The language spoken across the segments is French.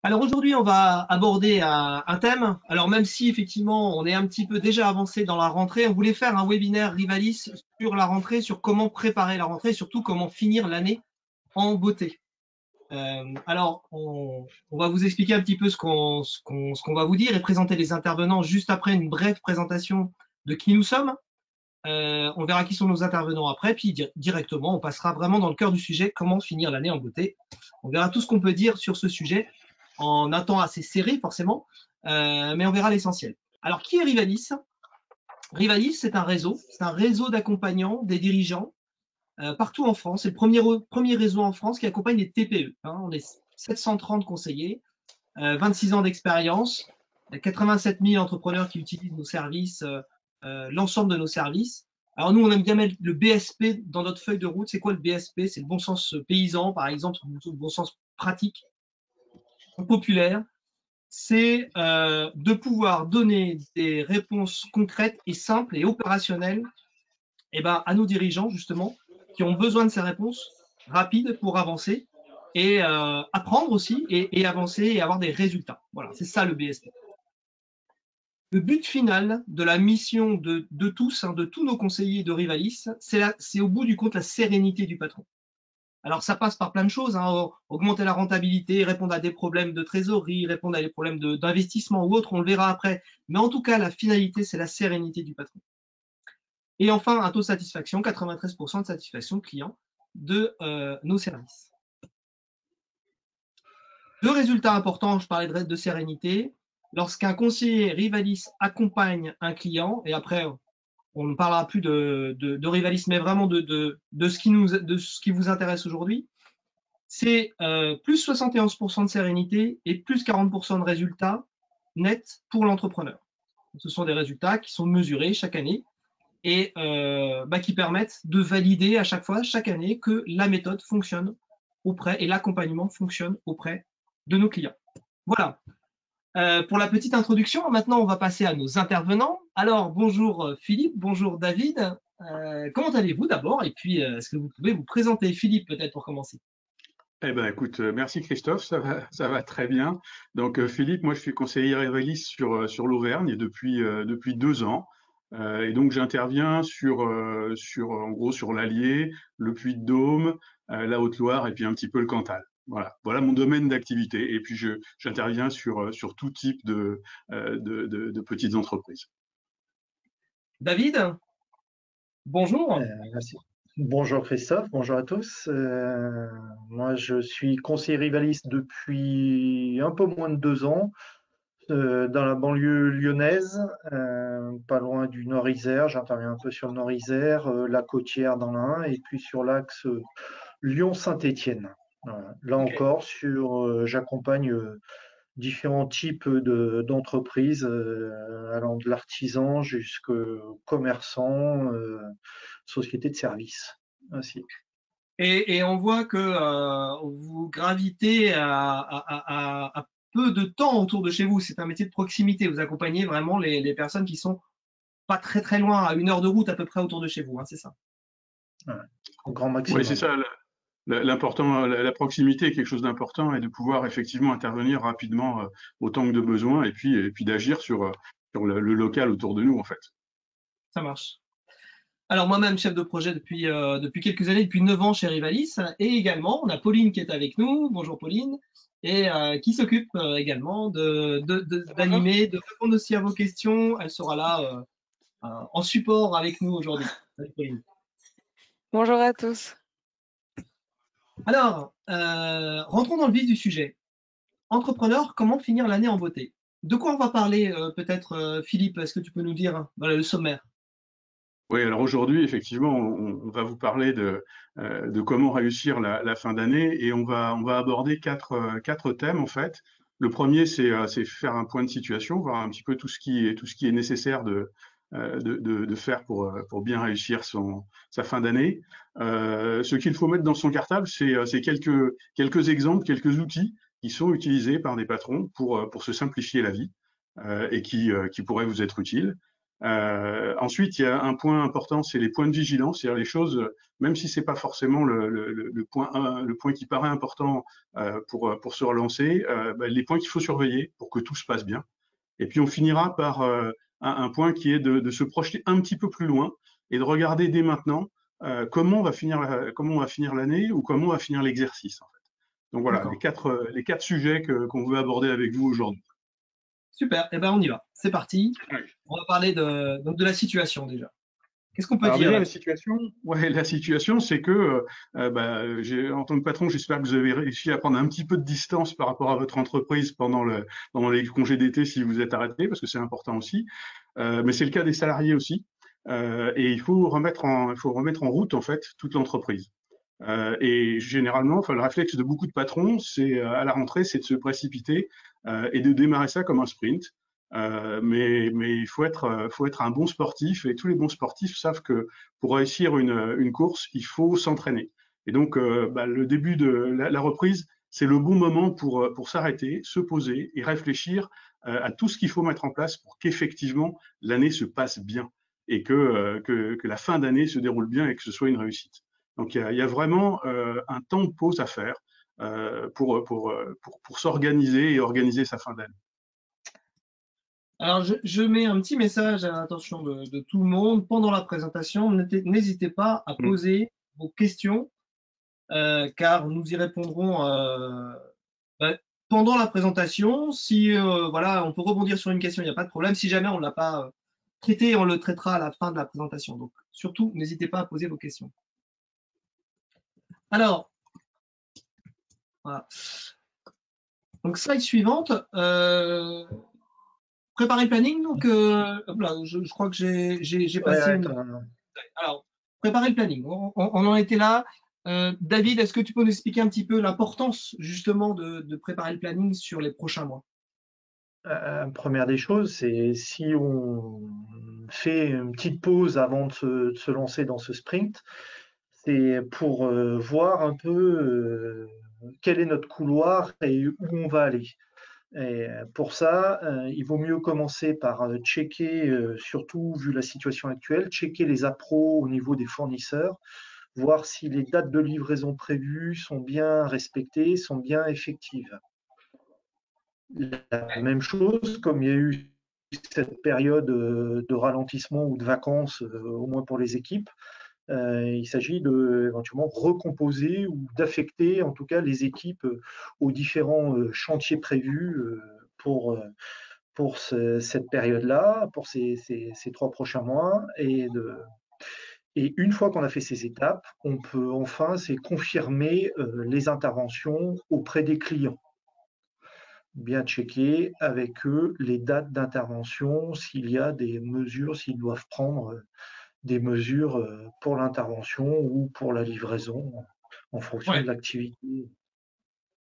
Alors aujourd'hui, on va aborder un thème. Alors même si effectivement on est un petit peu déjà avancé dans la rentrée, on voulait faire un webinaire Rivalis sur la rentrée, sur comment préparer la rentrée, surtout comment finir l'année en beauté. On va vous expliquer un petit peu ce qu'on va vous dire et présenter les intervenants juste après une brève présentation de qui nous sommes. On verra qui sont nos intervenants après, puis directement, on passera vraiment dans le cœur du sujet, comment finir l'année en beauté. On verra tout ce qu'on peut dire sur ce sujet en un temps assez serré, forcément, mais on verra l'essentiel. Alors, qui est Rivalis? Rivalis, c'est un réseau d'accompagnants des dirigeants partout en France. C'est le premier réseau en France qui accompagne les TPE. On est 730 conseillers, 26 ans d'expérience, 87 000 entrepreneurs qui utilisent nos services, l'ensemble de nos services. Alors nous, on aime bien mettre le BSP dans notre feuille de route. C'est quoi le BSP? C'est le bon sens paysan, par exemple, le bon sens pratique, populaire. C'est de pouvoir donner des réponses concrètes et simples et opérationnelles à nos dirigeants, justement, qui ont besoin de ces réponses rapides pour avancer et apprendre aussi et avancer et avoir des résultats. Voilà, c'est ça le BSP. Le but final de la mission de tous, de tous nos conseillers de Rivalis, c'est au bout du compte la sérénité du patron. Alors ça passe par plein de choses, augmenter la rentabilité, répondre à des problèmes de trésorerie, répondre à des problèmes d'investissement ou autres, on le verra après. Mais en tout cas, la finalité, c'est la sérénité du patron. Et enfin, un taux de satisfaction, 93% de satisfaction client de nos services. Deux résultats importants, je parlais de sérénité. Lorsqu'un conseiller Rivalis accompagne un client, et après on ne parlera plus de Rivalis, mais vraiment de ce qui vous intéresse aujourd'hui, c'est plus 71% de sérénité et plus 40% de résultats nets pour l'entrepreneur. Ce sont des résultats qui sont mesurés chaque année et qui permettent de valider à chaque fois, chaque année, que la méthode fonctionne auprès et l'accompagnement fonctionne auprès de nos clients. Voilà. Pour la petite introduction, maintenant on va passer à nos intervenants. Alors bonjour Philippe, bonjour David. Comment allez-vous d'abord? Et puis est-ce que vous pouvez vous présenter? Philippe, peut-être pour commencer. Eh ben, écoute, merci Christophe, ça va très bien. Donc, Philippe, moi, je suis conseiller Rivalis sur l'Auvergne depuis 2 ans. Et donc, j'interviens en gros, sur l'Allier, le Puy-de-Dôme, la Haute-Loire et puis un petit peu le Cantal. Voilà mon domaine d'activité. Et puis, j'interviens sur tout type de petites entreprises. David, bonjour. Merci. Bonjour Christophe, bonjour à tous. Moi, je suis conseiller rivaliste depuis un peu moins de 2 ans dans la banlieue lyonnaise, pas loin du Nord-Isère. J'interviens un peu sur le Nord-Isère, la côtière dans l'Ain et puis sur l'axe Lyon-Saint-Étienne. Voilà. Là encore, j'accompagne différents types d'entreprises, allant de l'artisan jusqu'au commerçant, société de services aussi. Et on voit que vous gravitez à peu de temps autour de chez vous. C'est un métier de proximité. Vous accompagnez vraiment les personnes qui sont pas très très loin, à 1 heure de route à peu près autour de chez vous, c'est ça? Ouais, au grand maximum. Oui, c'est ça. L'important, la proximité est quelque chose d'important et de pouvoir effectivement intervenir rapidement autant que de besoin et puis d'agir sur le local autour de nous en fait. Ça marche. Alors moi-même, chef de projet depuis quelques années, depuis 9 ans chez Rivalis, et également on a Pauline qui est avec nous. Bonjour Pauline, et qui s'occupe également d'animer, de répondre aussi à vos questions. Elle sera là en support avec nous aujourd'hui. Salut Pauline. Bonjour à tous. Alors, rentrons dans le vif du sujet. Entrepreneur, comment finir l'année en beauté? De quoi on va parler peut-être Philippe, est-ce que tu peux nous dire voilà, le sommaire? Oui, alors aujourd'hui, effectivement, on va vous parler de comment réussir la fin d'année et on va aborder quatre thèmes en fait. Le premier, c'est faire un point de situation, voir un petit peu tout ce qui est nécessaire de faire pour bien réussir sa fin d'année. Ce qu'il faut mettre dans son cartable, c'est quelques exemples, quelques outils qui sont utilisés par des patrons pour se simplifier la vie et qui pourraient vous être utiles. Ensuite, il y a un point important, c'est les points de vigilance, c'est-à-dire les choses, même si c'est pas forcément le point qui paraît important pour se relancer, les points qu'il faut surveiller pour que tout se passe bien. Et puis on finira par un point qui est de se projeter un petit peu plus loin et de regarder dès maintenant comment on va finir l'année ou comment on va finir l'exercice, en fait. Donc voilà, les quatre sujets qu'on veut aborder avec vous aujourd'hui. Super, et ben on y va. C'est parti. Ouais. On va parler donc de la situation déjà. Qu'est-ce qu'on peut Alors dire déjà, là? la situation, c'est que en tant que patron, j'espère que vous avez réussi à prendre un petit peu de distance par rapport à votre entreprise pendant les congés d'été si vous êtes arrêté, parce que c'est important aussi. Mais c'est le cas des salariés aussi. Et il faut remettre en route en fait toute l'entreprise. Et généralement, enfin, le réflexe de beaucoup de patrons, c'est à la rentrée, c'est de se précipiter et de démarrer ça comme un sprint. Mais il faut être un bon sportif et tous les bons sportifs savent que pour réussir une course, il faut s'entraîner. Et donc, le début de la reprise, c'est le bon moment pour s'arrêter, se poser et réfléchir à tout ce qu'il faut mettre en place pour qu'effectivement l'année se passe bien et que la fin d'année se déroule bien et que ce soit une réussite. Donc, il y a vraiment un temps de pause à faire pour s'organiser et organiser sa fin d'année. Alors, je mets un petit message à l'attention de tout le monde pendant la présentation. N'hésitez pas à poser vos questions, car nous y répondrons pendant la présentation. Si voilà, on peut rebondir sur une question, il n'y a pas de problème. Si jamais on ne l'a pas traité, on le traitera à la fin de la présentation. Donc, surtout, n'hésitez pas à poser vos questions. Alors, voilà. Donc, slide suivante. Préparer le planning, donc je crois que j'ai passé Alors, préparer le planning, on en était là. David, est-ce que tu peux nous expliquer un petit peu l'importance justement de préparer le planning sur les prochains mois? Première des choses, c'est si on fait une petite pause avant de se lancer dans ce sprint, c'est pour voir un peu quel est notre couloir et où on va aller. Et pour ça, il vaut mieux commencer par checker, surtout vu la situation actuelle, checker les appros au niveau des fournisseurs, voir si les dates de livraison prévues sont bien respectées, sont bien effectives. La même chose, comme il y a eu cette période de ralentissement ou de vacances, au moins pour les équipes, il s'agit de éventuellement recomposer ou d'affecter en tout cas les équipes aux différents chantiers prévus pour cette période-là, pour ces 3 prochains mois. Et une fois qu'on a fait ces étapes, on peut enfin confirmer les interventions auprès des clients. Bien checker avec eux les dates d'intervention, s'il y a des mesures, s'ils doivent prendre des mesures pour l'intervention ou pour la livraison en fonction de l'activité.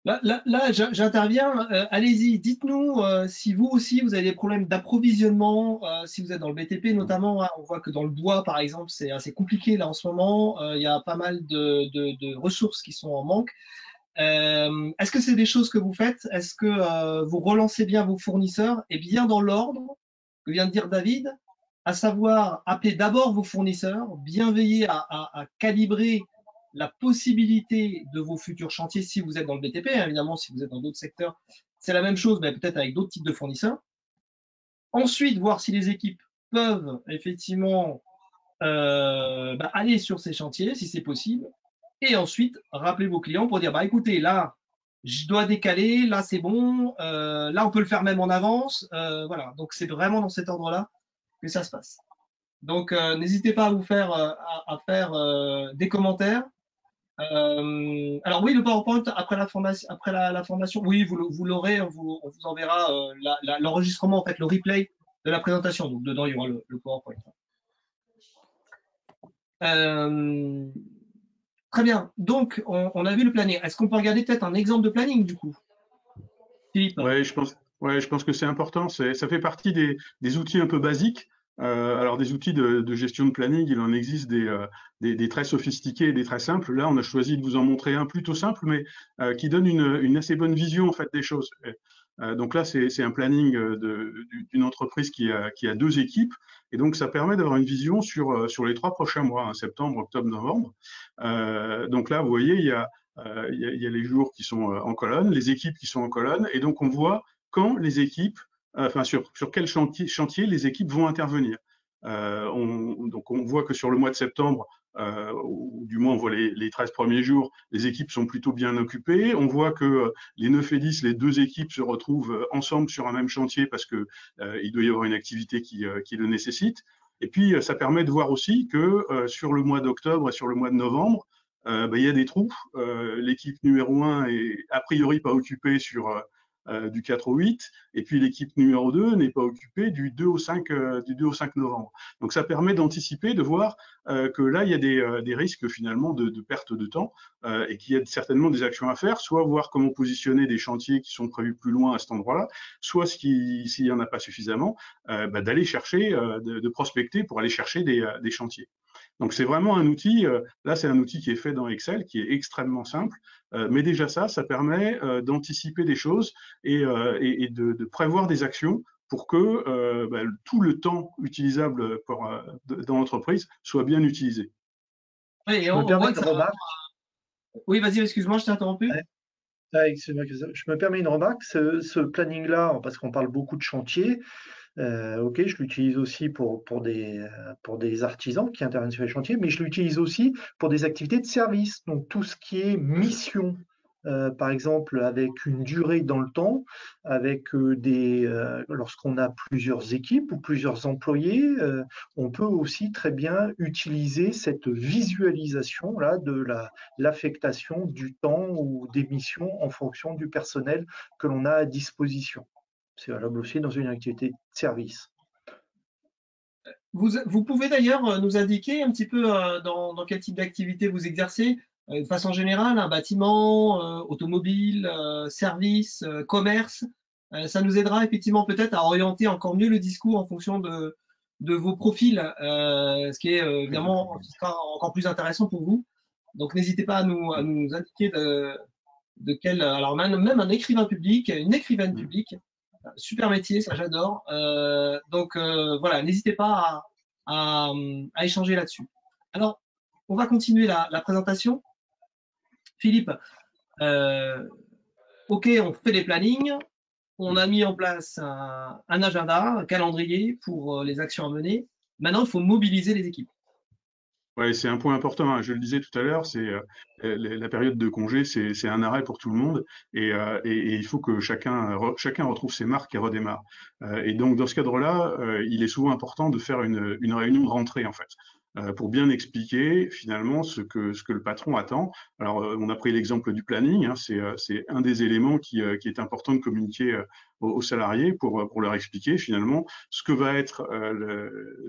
Là j'interviens. Allez-y, dites-nous si vous aussi vous avez des problèmes d'approvisionnement, si vous êtes dans le BTP notamment. Hein, on voit que dans le bois, par exemple, c'est assez compliqué là en ce moment. Il y a pas mal de ressources qui sont en manque. Est-ce que c'est des choses que vous faites? Est-ce que vous relancez bien vos fournisseurs et bien dans l'ordre que vient de dire David, à savoir appeler d'abord vos fournisseurs, bien veiller à calibrer la possibilité de vos futurs chantiers si vous êtes dans le BTP, hein, évidemment si vous êtes dans d'autres secteurs, c'est la même chose, mais peut-être avec d'autres types de fournisseurs. Ensuite, voir si les équipes peuvent effectivement aller sur ces chantiers, si c'est possible. Et ensuite, rappelez vos clients pour dire, bah écoutez, là, je dois décaler, là c'est bon, là on peut le faire même en avance. Voilà, donc c'est vraiment dans cet ordre-là que ça se passe. Donc n'hésitez pas à vous faire, à faire des commentaires. Alors oui, le PowerPoint après la formation, oui, vous l'aurez, on vous enverra l'enregistrement, en fait, le replay de la présentation. Donc dedans, il y aura le PowerPoint. Très bien. Donc, on a vu le planning. Est-ce qu'on peut regarder peut-être un exemple de planning du coup, Philippe? Ouais, je pense que c'est important. Ça fait partie des outils un peu basiques Alors des outils de gestion de planning, il en existe des très sophistiqués et des très simples. Là, on a choisi de vous en montrer un plutôt simple, mais qui donne une assez bonne vision en fait des choses. Donc là, c'est un planning d'une entreprise qui a deux équipes, et donc ça permet d'avoir une vision sur les 3 prochains mois, hein, septembre, octobre, novembre. Donc là, vous voyez, il y a les jours qui sont en colonne, les équipes qui sont en colonne, et donc on voit quand les équipes, enfin sur quel chantier les équipes vont intervenir. Donc on voit que sur le mois de septembre, ou du moins on voit les 13 premiers jours, les équipes sont plutôt bien occupées. On voit que les 9 et 10, les deux équipes se retrouvent ensemble sur un même chantier parce que il doit y avoir une activité qui le nécessite. Et puis ça permet de voir aussi que sur le mois d'octobre et sur le mois de novembre, il y a des trous. L'équipe numéro 1 est a priori pas occupée du 4 au 8, et puis l'équipe numéro 2 n'est pas occupée du 2 au 5, du 2 au 5 novembre. Donc ça permet d'anticiper, de voir que là, il y a des risques finalement de perte de temps et qu'il y a certainement des actions à faire, soit voir comment positionner des chantiers qui sont prévus plus loin à cet endroit-là, soit s'il n'y en a pas suffisamment, d'aller chercher, de prospecter pour aller chercher des chantiers. Donc c'est vraiment un outil, là c'est un outil qui est fait dans Excel, qui est extrêmement simple, mais déjà ça permet d'anticiper des choses et de prévoir des actions pour que tout le temps utilisable dans l'entreprise soit bien utilisé. Oui, et Je me on permets voit que une ça. remarque. Oui, vas-y, excuse-moi, je t'ai interrompu. Excuse-moi, je me permets une remarque. Ce planning-là, parce qu'on parle beaucoup de chantier, ok, je l'utilise aussi pour des artisans qui interviennent sur les chantiers, mais je l'utilise aussi pour des activités de service. Donc tout ce qui est mission, par exemple avec une durée dans le temps, avec lorsqu'on a plusieurs équipes ou plusieurs employés, on peut aussi très bien utiliser cette visualisation là de l'affectation du temps ou des missions en fonction du personnel que l'on a à disposition. C'est valable aussi dans une activité de service. Vous pouvez d'ailleurs nous indiquer un petit peu dans quel type d'activité vous exercez, de façon générale, un bâtiment, automobile, service, commerce. Ça nous aidera effectivement peut-être à orienter encore mieux le discours en fonction de vos profils, ce qui est évidemment ce sera encore plus intéressant pour vous. Donc n'hésitez pas à nous indiquer de quel. Alors même un écrivain public, une écrivaine publique, super métier, ça j'adore. Donc voilà, n'hésitez pas à échanger là-dessus. Alors, on va continuer la présentation. Philippe, ok, on fait des plannings, on a mis en place un agenda, un calendrier pour les actions à mener. Maintenant, il faut mobiliser les équipes. Ouais, c'est un point important, hein. Je le disais tout à l'heure, la période de congé, c'est un arrêt pour tout le monde, et il faut que chacun retrouve ses marques et redémarre. Et donc dans ce cadre-là, il est souvent important de faire une réunion de rentrée en fait, pour bien expliquer finalement ce que le patron attend. Alors on a pris l'exemple du planning, hein, c'est un des éléments qui est important de communiquer aux salariés pour leur expliquer finalement ce que va être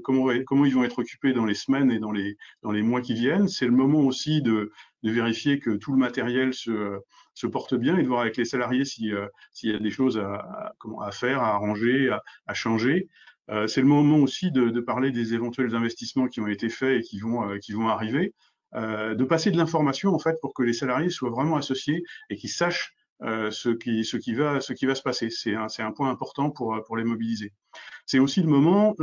comment ils vont être occupés dans les semaines et dans les mois qui viennent. C'est le moment aussi de vérifier que tout le matériel se porte bien et de voir avec les salariés s'il y a des choses à faire, à arranger, à changer. C'est le moment aussi de parler des éventuels investissements qui ont été faits et qui vont arriver. De passer de l'information en fait pour que les salariés soient vraiment associés et qu'ils sachent ce qui va se passer. C'est un point important pour les mobiliser. C'est aussi le moment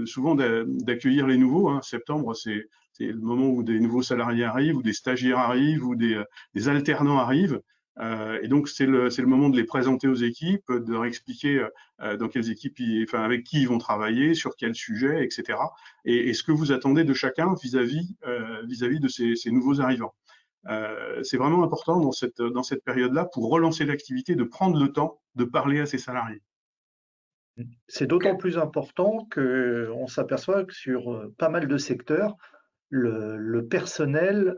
souvent d'accueillir les nouveaux, hein. Septembre, c'est le moment où des nouveaux salariés arrivent, ou des stagiaires arrivent, ou des alternants arrivent. Et donc, c'est le moment de les présenter aux équipes, de leur expliquer dans quelles équipes, enfin, avec qui ils vont travailler, sur quel sujet, etc. Et ce que vous attendez de chacun vis-à-vis de ces nouveaux arrivants. C'est vraiment important dans cette période-là pour relancer l'activité, de prendre le temps de parler à ses salariés. C'est d'autant plus important qu'on s'aperçoit que sur pas mal de secteurs, le personnel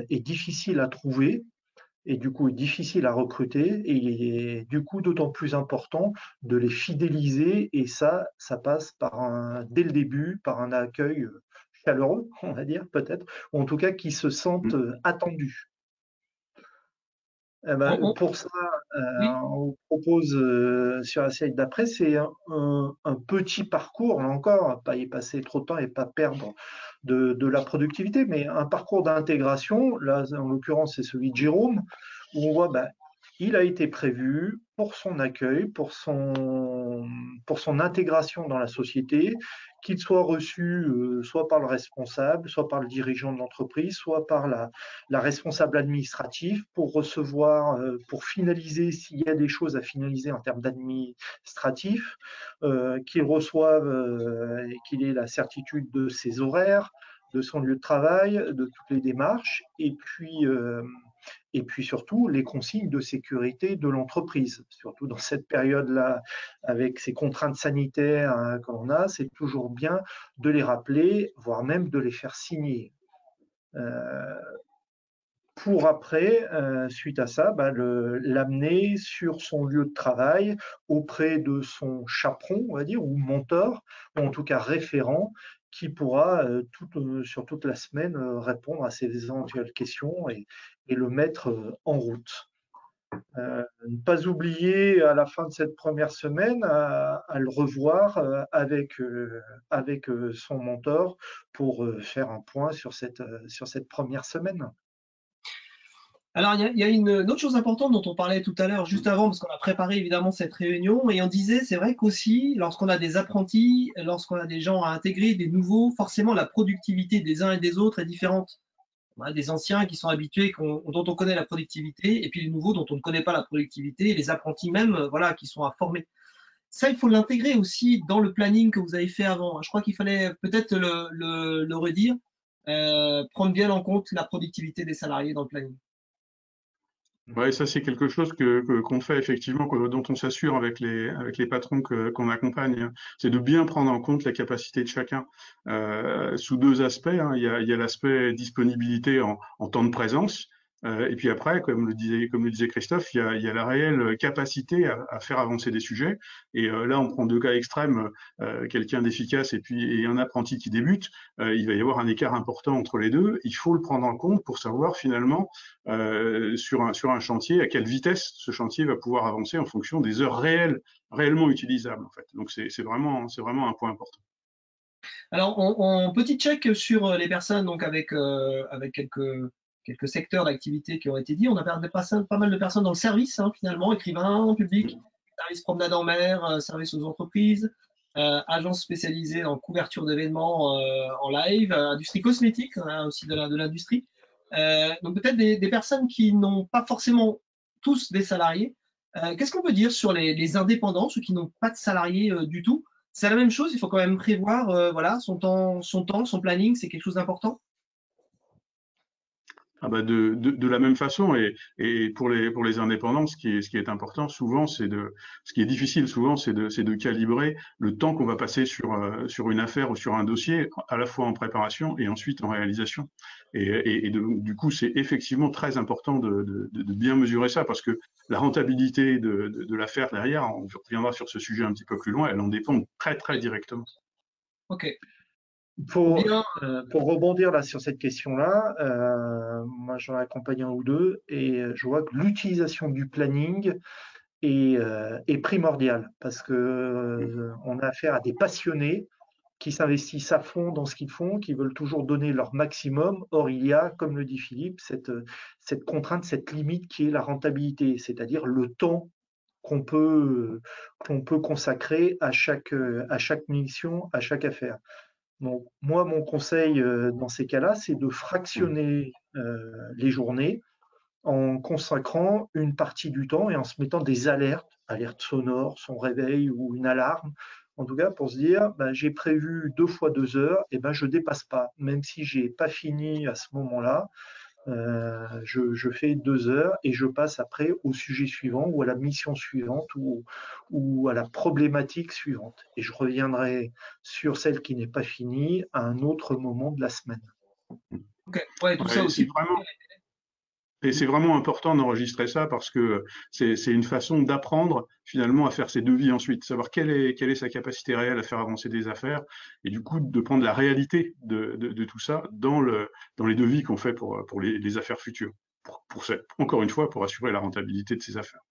est difficile à trouver et du coup est difficile à recruter et il est du coup d'autant plus important de les fidéliser et ça passe dès le début par un accueil chaleureux, on va dire peut-être, ou en tout cas qui se sentent attendus. Eh ben, On- pour ça, oui, on propose sur la slide d'après, c'est un petit parcours, là encore, pas y passer trop de temps et pas perdre de la productivité, mais un parcours d'intégration. Là, en l'occurrence, c'est celui de Jérôme, où on voit, ben, il a été prévu pour son accueil, pour son intégration dans la société, qu'il soit reçu soit par le responsable, soit par le dirigeant de l'entreprise, soit par la responsable administrative pour recevoir, pour finaliser s'il y a des choses à finaliser en termes d'administratif, qu'il reçoive et qu'il ait la certitude de ses horaires, de son lieu de travail, de toutes les démarches, et puis surtout les consignes de sécurité de l'entreprise. Surtout dans cette période-là, avec ces contraintes sanitaires qu'on a, c'est toujours bien de les rappeler, voire même de les faire signer. Euh, pour après, suite à ça, bah, l'amener sur son lieu de travail auprès de son chaperon, on va dire, ou mentor, ou en tout cas référent, qui pourra sur toute la semaine répondre à ses éventuelles questions et le mettre en route. Ne pas oublier à la fin de cette première semaine à le revoir avec son mentor pour faire un point sur cette première semaine. alors il y a une autre chose importante dont on parlait tout à l'heure, juste avant, parce qu'on a préparé évidemment cette réunion, et on disait, c'est vrai qu'aussi, lorsqu'on a des apprentis, lorsqu'on a des gens à intégrer, des nouveaux, forcément la productivité des uns et des autres est différente. On a des anciens qui sont habitués, dont on connaît la productivité, et puis les nouveaux dont on ne connaît pas la productivité, et les apprentis même, voilà, qui sont à former. Ça, il faut l'intégrer aussi dans le planning que vous avez fait avant. Je crois qu'il fallait peut-être le redire, prendre bien en compte la productivité des salariés dans le planning. Ouais, ça c'est quelque chose qu'on fait effectivement, dont on s'assure avec les patrons qu'on accompagne, hein. C'est de bien prendre en compte la capacité de chacun sous deux aspects, hein. Il y a l'aspect disponibilité en temps de présence, et puis après, comme le disait Christophe, il y a la réelle capacité à faire avancer des sujets. Et là, on prend deux cas extrêmes, quelqu'un d'efficace et un apprenti qui débute. Il va y avoir un écart important entre les deux. Il faut le prendre en compte pour savoir finalement sur un chantier, à quelle vitesse ce chantier va pouvoir avancer en fonction des heures réellement utilisables en fait. Donc c'est vraiment un point important. Alors, petit check sur les personnes, donc avec quelques secteurs d'activité qui ont été dit. On a pas mal de personnes dans le service, hein, finalement, écrivains, public, service promenade en mer, service aux entreprises, agences spécialisées en couverture d'événements en live, industrie cosmétique, on a aussi de l'industrie. Donc peut-être des personnes qui n'ont pas forcément tous des salariés. Qu'est-ce qu'on peut dire sur les indépendants, ceux qui n'ont pas de salariés du tout? C'est la même chose, il faut quand même prévoir voilà, son planning, c'est quelque chose d'important. Ah bah de la même façon et pour les indépendants, ce qui est important souvent, ce qui est difficile souvent, c'est de calibrer le temps qu'on va passer sur une affaire ou sur un dossier, à la fois en préparation et ensuite en réalisation. Du coup, c'est effectivement très important de bien mesurer ça parce que la rentabilité de l'affaire derrière, on reviendra sur ce sujet un petit peu plus loin, elle en dépend très très directement. Ok, Pour, bien. pour rebondir là sur cette question-là, moi j'en ai accompagné un ou deux et je vois que l'utilisation du planning est primordiale parce que on a affaire à des passionnés qui s'investissent à fond dans ce qu'ils font, qui veulent toujours donner leur maximum. Or, il y a, comme le dit Philippe, cette contrainte, cette limite qui est la rentabilité, c'est-à-dire le temps qu'on peut consacrer à chaque mission, à chaque affaire. Donc, moi, mon conseil dans ces cas-là, c'est de fractionner les journées en consacrant une partie du temps et en se mettant des alertes sonores, son réveil ou une alarme, en tout cas pour se dire, ben, j'ai prévu 2 fois 2 heures, et ben je dépasse pas, même si j'ai pas fini à ce moment-là, je fais 2 heures et je passe après au sujet suivant ou à la mission suivante ou à la problématique suivante. Et je reviendrai sur celle qui n'est pas finie à un autre moment de la semaine. Ok, ouais, tout ça Ouais, aussi. c'est vraiment important d'enregistrer ça parce que c'est une façon d'apprendre finalement à faire ses devis ensuite, savoir quelle est sa capacité réelle à faire avancer des affaires et du coup de prendre la réalité de tout ça dans les devis qu'on fait pour les affaires futures. encore une fois, pour assurer la rentabilité de ses affaires.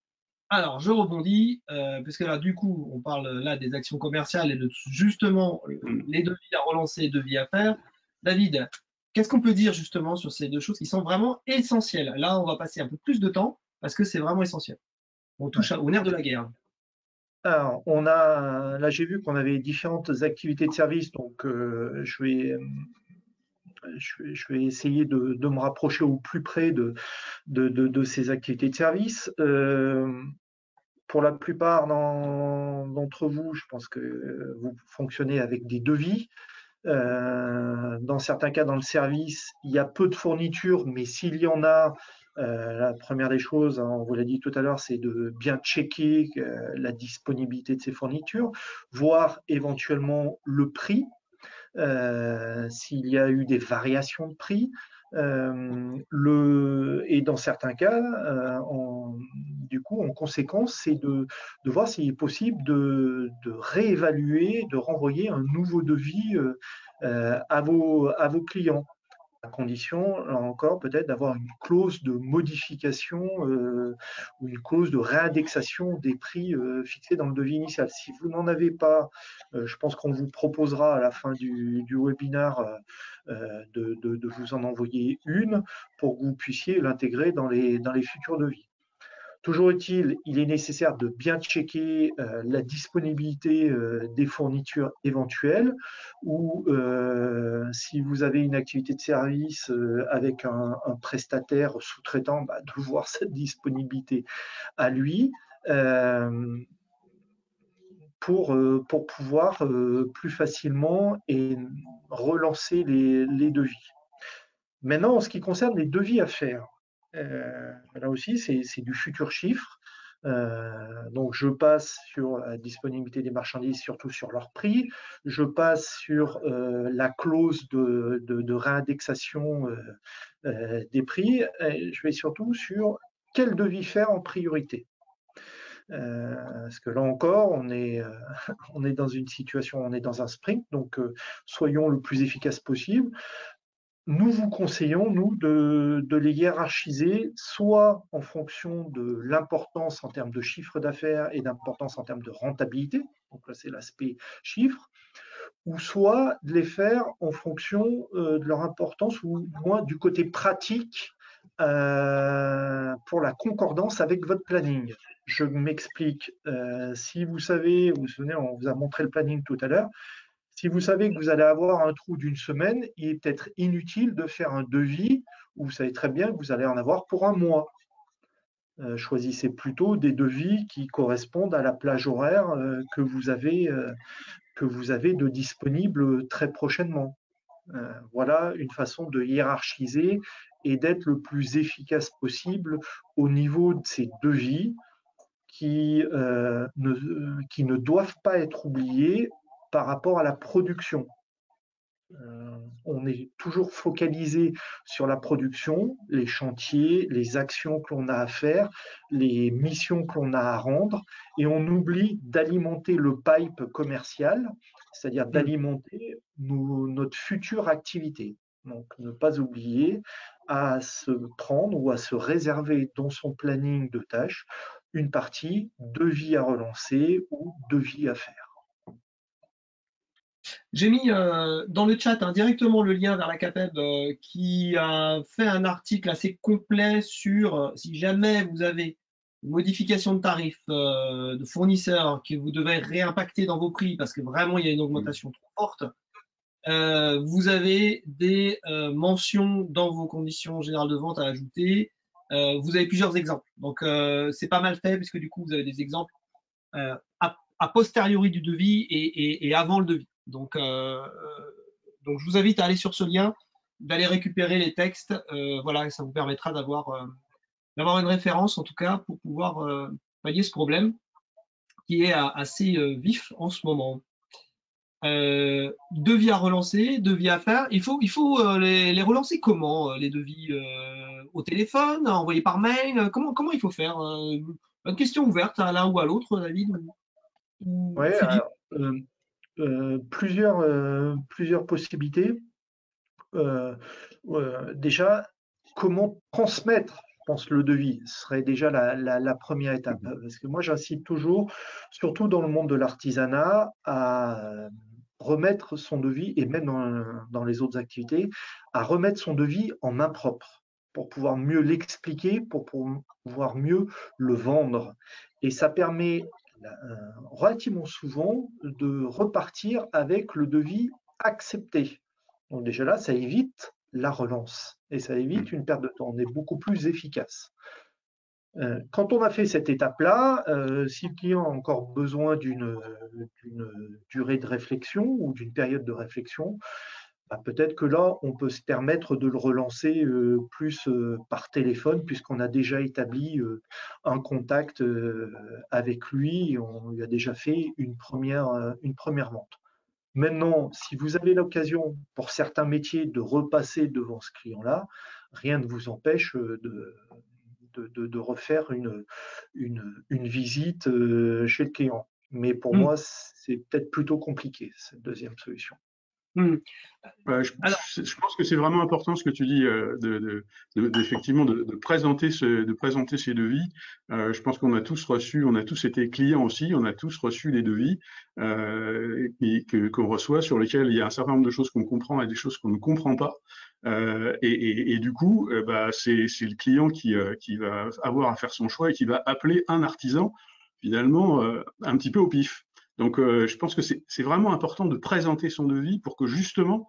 Alors, je rebondis, parce que là, du coup, on parle là des actions commerciales et de justement les devis à relancer et devis à faire. David, qu'est-ce qu'on peut dire justement sur ces deux choses qui sont vraiment essentielles? Là, on va passer un peu plus de temps parce que c'est vraiment essentiel. On touche au nerf de la guerre. Alors, là, j'ai vu qu'on avait différentes activités de service, donc je vais essayer de me rapprocher au plus près de ces activités de service. Pour la plupart d'entre vous, je pense que vous fonctionnez avec des devis. Dans certains cas, dans le service, il y a peu de fournitures, mais s'il y en a, la première des choses, hein, on vous l'a dit tout à l'heure, c'est de bien checker la disponibilité de ces fournitures, voir éventuellement le prix, s'il y a eu des variations de prix. Et dans certains cas, du coup, en conséquence, c'est de voir s'il est possible de réévaluer, de renvoyer un nouveau devis à vos clients, à condition, là encore, peut-être d'avoir une clause de modification ou une clause de réindexation des prix fixés dans le devis initial. Si vous n'en avez pas, je pense qu'on vous proposera à la fin du webinaire de vous en envoyer une pour que vous puissiez l'intégrer dans les futurs devis. Toujours est-il, il est nécessaire de bien checker la disponibilité des fournitures éventuelles ou si vous avez une activité de service avec un prestataire sous-traitant, de voir cette disponibilité à lui pour pouvoir plus facilement et relancer les devis. Maintenant, en ce qui concerne les devis à faire, là aussi, c'est du futur chiffre. Donc, je passe sur la disponibilité des marchandises, surtout sur leur prix. Je passe sur la clause de réindexation des prix. Et je vais surtout sur quel devis faire en priorité. Parce que là encore, on est dans une situation, on est dans un sprint, donc soyons le plus efficace possible. Nous vous conseillons, nous, de les hiérarchiser, soit en fonction de l'importance en termes de chiffre d'affaires et d'importance en termes de rentabilité, donc là c'est l'aspect chiffre, ou soit de les faire en fonction de leur importance ou moins du côté pratique pour la concordance avec votre planning. Je m'explique. Si vous savez, vous vous souvenez, on vous a montré le planning tout à l'heure. Si vous savez que vous allez avoir un trou d'une semaine, il est peut-être inutile de faire un devis où vous savez très bien que vous allez en avoir pour un mois. Choisissez plutôt des devis qui correspondent à la plage horaire que vous avez de disponible très prochainement. Voilà une façon de hiérarchiser et d'être le plus efficace possible au niveau de ces devis qui ne doivent pas être oubliés par rapport à la production. On est toujours focalisé sur la production, les chantiers, les actions que l'on a à faire, les missions que l'on a à rendre, et on oublie d'alimenter le pipe commercial, c'est-à-dire d'alimenter notre future activité. Donc, ne pas oublier à se prendre ou à se réserver dans son planning de tâches une partie devis à relancer ou devis à faire. J'ai mis dans le chat directement le lien vers la CAPEB qui a fait un article assez complet sur si jamais vous avez une modification de tarif de fournisseur que vous devez réimpacter dans vos prix parce que vraiment il y a une augmentation trop forte. Vous avez des mentions dans vos conditions générales de vente à ajouter. Vous avez plusieurs exemples. Donc, c'est pas mal fait puisque du coup, vous avez des exemples a posteriori du devis et avant le devis. Donc, je vous invite à aller sur ce lien, d'aller récupérer les textes. Voilà, ça vous permettra d'avoir une référence, en tout cas, pour pouvoir pallier ce problème qui est assez vif en ce moment. Devis à relancer, devis à faire. Il faut les relancer comment les devis au téléphone, envoyés par mail. Comment il faut faire une question ouverte à l'un ou à l'autre, David. Oui, plusieurs possibilités. Déjà, comment transmettre, je pense, le devis serait déjà la première étape. Parce que moi, j'incite toujours, surtout dans le monde de l'artisanat, à remettre son devis, et même dans les autres activités, à remettre son devis en main propre pour pouvoir mieux l'expliquer, pour pouvoir mieux le vendre. Et ça permet relativement souvent de repartir avec le devis accepté. Donc déjà là, ça évite la relance et ça évite une perte de temps. On est beaucoup plus efficace. Quand on a fait cette étape-là, si le client a encore besoin d'une durée de réflexion ou d'une période de réflexion, bah, peut-être que là, on peut se permettre de le relancer plus par téléphone, puisqu'on a déjà établi un contact avec lui, et on lui a déjà fait une première vente. Maintenant, si vous avez l'occasion, pour certains métiers, de repasser devant ce client-là, rien ne vous empêche de refaire une visite chez le client. Mais pour moi, c'est peut-être plutôt compliqué, cette deuxième solution. Je pense que c'est vraiment important ce que tu dis, effectivement de présenter ces devis. Je pense qu'on a tous reçu, on a tous été clients aussi, on a tous reçu des devis qu'on reçoit, sur lesquels il y a un certain nombre de choses qu'on comprend et des choses qu'on ne comprend pas. Et du coup, c'est le client qui va avoir à faire son choix et qui va appeler un artisan finalement un petit peu au pif. Donc, je pense que c'est vraiment important de présenter son devis pour que justement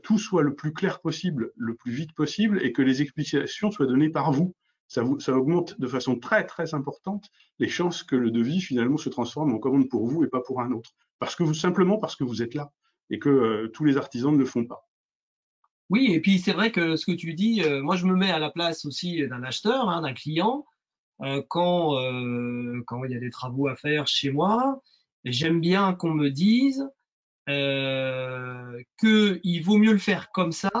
tout soit le plus clair possible, le plus vite possible, et que les explications soient données par vous. Ça augmente de façon très très importante les chances que le devis finalement se transforme en commande pour vous et pas pour un autre. Simplement parce que vous êtes là et que tous les artisans ne le font pas. Oui, et puis c'est vrai que ce que tu dis, moi je me mets à la place aussi d'un acheteur, hein, d'un client, quand il y a des travaux à faire chez moi, j'aime bien qu'on me dise qu'il vaut mieux le faire comme ça,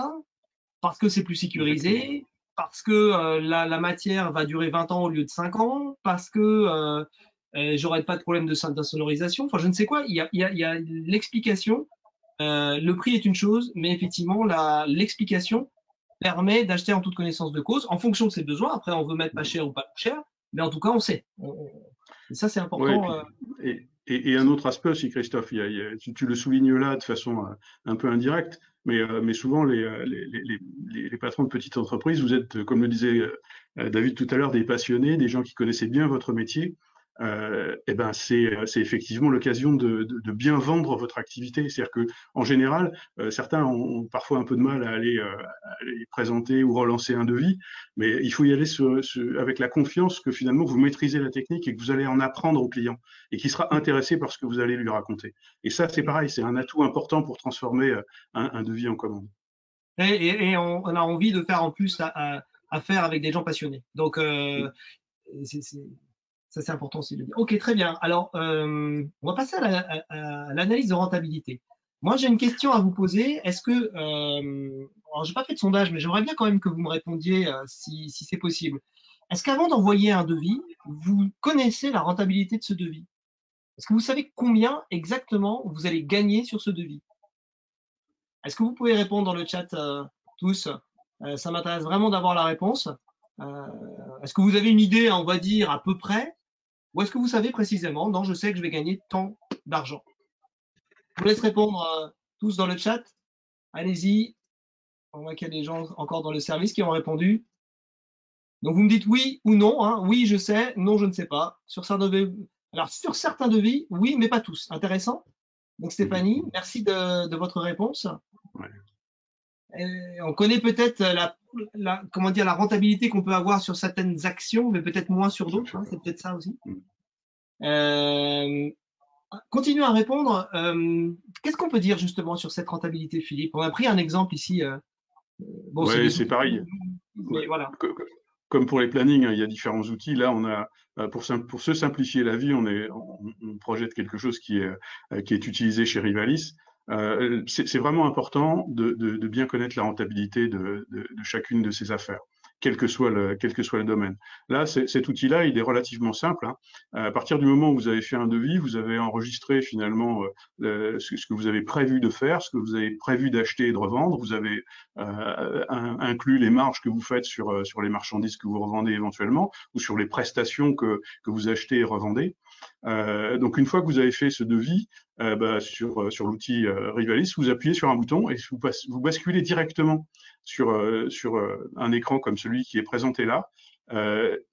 parce que c'est plus sécurisé, parce que la matière va durer 20 ans au lieu de 5 ans, parce que j'aurai pas de problème d'insonorisation, enfin je ne sais quoi, il y a l'explication. Le prix est une chose, mais effectivement, l'explication permet d'acheter en toute connaissance de cause, en fonction de ses besoins. Après, on veut mettre pas cher ou pas cher, mais en tout cas, on sait. Et ça, c'est Ouais, important. et un autre aspect aussi, Christophe, tu le soulignes là de façon un peu indirecte, mais souvent les patrons de petites entreprises, vous êtes, comme le disait David tout à l'heure, des passionnés, des gens qui connaissaient bien votre métier. Et ben c'est effectivement l'occasion de bien vendre votre activité. C'est-à-dire que en général, certains ont parfois un peu de mal à aller présenter ou relancer un devis, mais il faut y aller avec la confiance que finalement vous maîtrisez la technique et que vous allez en apprendre au client et qu'il sera intéressé par ce que vous allez lui raconter. Et ça, c'est pareil, c'est un atout important pour transformer un devis en commande. Et on a envie de faire en plus affaire avec des gens passionnés. Donc, ça, c'est important aussi de le dire. Ok, très bien. Alors, on va passer à l'analyse de rentabilité. Moi, j'ai une question à vous poser. Est-ce que, alors, j'ai pas fait de sondage, mais j'aimerais bien quand même que vous me répondiez si c'est possible. Est-ce qu'avant d'envoyer un devis, vous connaissez la rentabilité de ce devis? Est-ce que vous savez combien exactement vous allez gagner sur ce devis? Est-ce que vous pouvez répondre dans le chat tous? Ça m'intéresse vraiment d'avoir la réponse. Est-ce que vous avez une idée, on va dire, à peu près? Ou est-ce que vous savez précisément? Non, je sais que je vais gagner tant d'argent. Je vous laisse répondre tous dans le chat. Allez-y. On voit qu'il y a des gens encore dans le service qui ont répondu. Donc vous me dites oui ou non. Hein. Oui, je sais. Non, je ne sais pas. Sur certains devis, oui, mais pas tous. Intéressant. Donc Stéphanie, merci de votre réponse. Ouais. On connaît peut-être comment dire, la rentabilité qu'on peut avoir sur certaines actions, mais peut-être moins sur d'autres. Hein, c'est peut-être ça aussi. Continuez à répondre. Qu'est-ce qu'on peut dire justement sur cette rentabilité, Philippe? On a pris un exemple ici. Bon, ouais, c'est pareil. Mais voilà. Comme pour les plannings, hein, il y a différents outils. Là, on a pour se simplifier la vie, on projette quelque chose qui est utilisé chez Rivalis. C'est vraiment important de bien connaître la rentabilité de chacune de ces affaires. quel que soit le domaine. Là, cet outil-là, il est relativement simple, hein. À partir du moment où vous avez fait un devis, vous avez enregistré finalement ce que vous avez prévu de faire, ce que vous avez prévu d'acheter et de revendre. Vous avez inclus les marges que vous faites sur les marchandises que vous revendez éventuellement ou sur les prestations que vous achetez et revendez. Donc une fois que vous avez fait ce devis sur l'outil Rivalis, vous appuyez sur un bouton et vous basculez directement sur un écran comme celui qui est présenté là.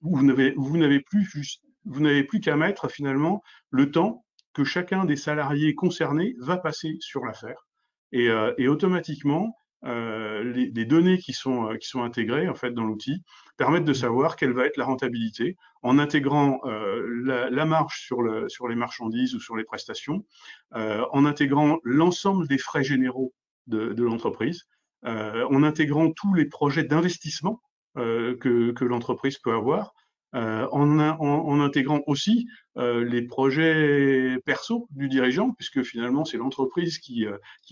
Vous n'avez plus qu'à mettre finalement le temps que chacun des salariés concernés va passer sur l'affaire. Et automatiquement, les données qui sont intégrées en fait dans l'outil permettent de savoir quelle va être la rentabilité en intégrant la marge sur les marchandises ou sur les prestations, en intégrant l'ensemble des frais généraux de l'entreprise, en intégrant tous les projets d'investissement que l'entreprise peut avoir, en intégrant aussi les projets perso du dirigeant, puisque finalement c'est l'entreprise qui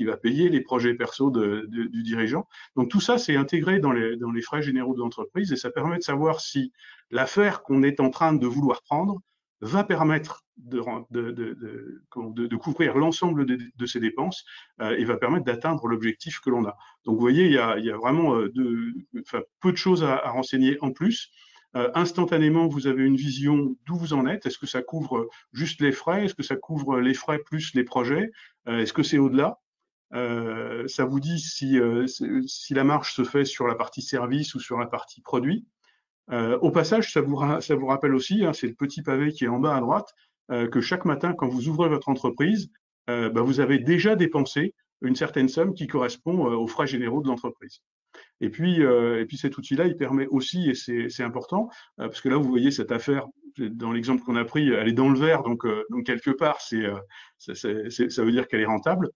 va payer les projets perso du dirigeant. Donc tout ça, c'est intégré dans les frais généraux de l'entreprise et ça permet de savoir si l'affaire qu'on est en train de vouloir prendre va permettre de couvrir l'ensemble de ses dépenses et va permettre d'atteindre l'objectif que l'on a. Donc vous voyez, il y a vraiment peu de choses à renseigner en plus. Instantanément, vous avez une vision d'où vous en êtes. Est-ce que ça couvre juste les frais? Est-ce que ça couvre les frais plus les projets? Est-ce que c'est au-delà? Ça vous dit si la marge se fait sur la partie service ou sur la partie produit. Au passage, ça vous rappelle aussi, hein, c'est le petit pavé qui est en bas à droite, que chaque matin, quand vous ouvrez votre entreprise, vous avez déjà dépensé une certaine somme qui correspond aux frais généraux de l'entreprise. Et puis cet outil-là, il permet aussi, et c'est important, parce que là, vous voyez cette affaire, dans l'exemple qu'on a pris, elle est dans le vert, donc quelque part, ça veut dire qu'elle est rentable.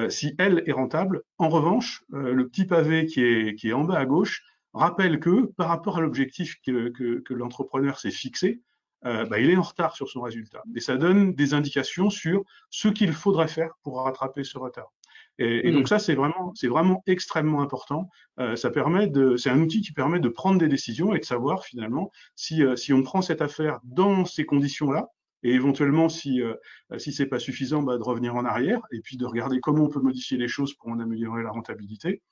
Si elle est rentable, en revanche, le petit pavé qui est en bas à gauche rappelle que par rapport à l'objectif que l'entrepreneur s'est fixé, il est en retard sur son résultat. Et ça donne des indications sur ce qu'il faudrait faire pour rattraper ce retard. Et donc ça, c'est vraiment extrêmement important. C'est un outil qui permet de prendre des décisions et de savoir finalement si on prend cette affaire dans ces conditions-là, et éventuellement si c'est pas suffisant, de revenir en arrière et puis de regarder comment on peut modifier les choses pour en améliorer la rentabilité.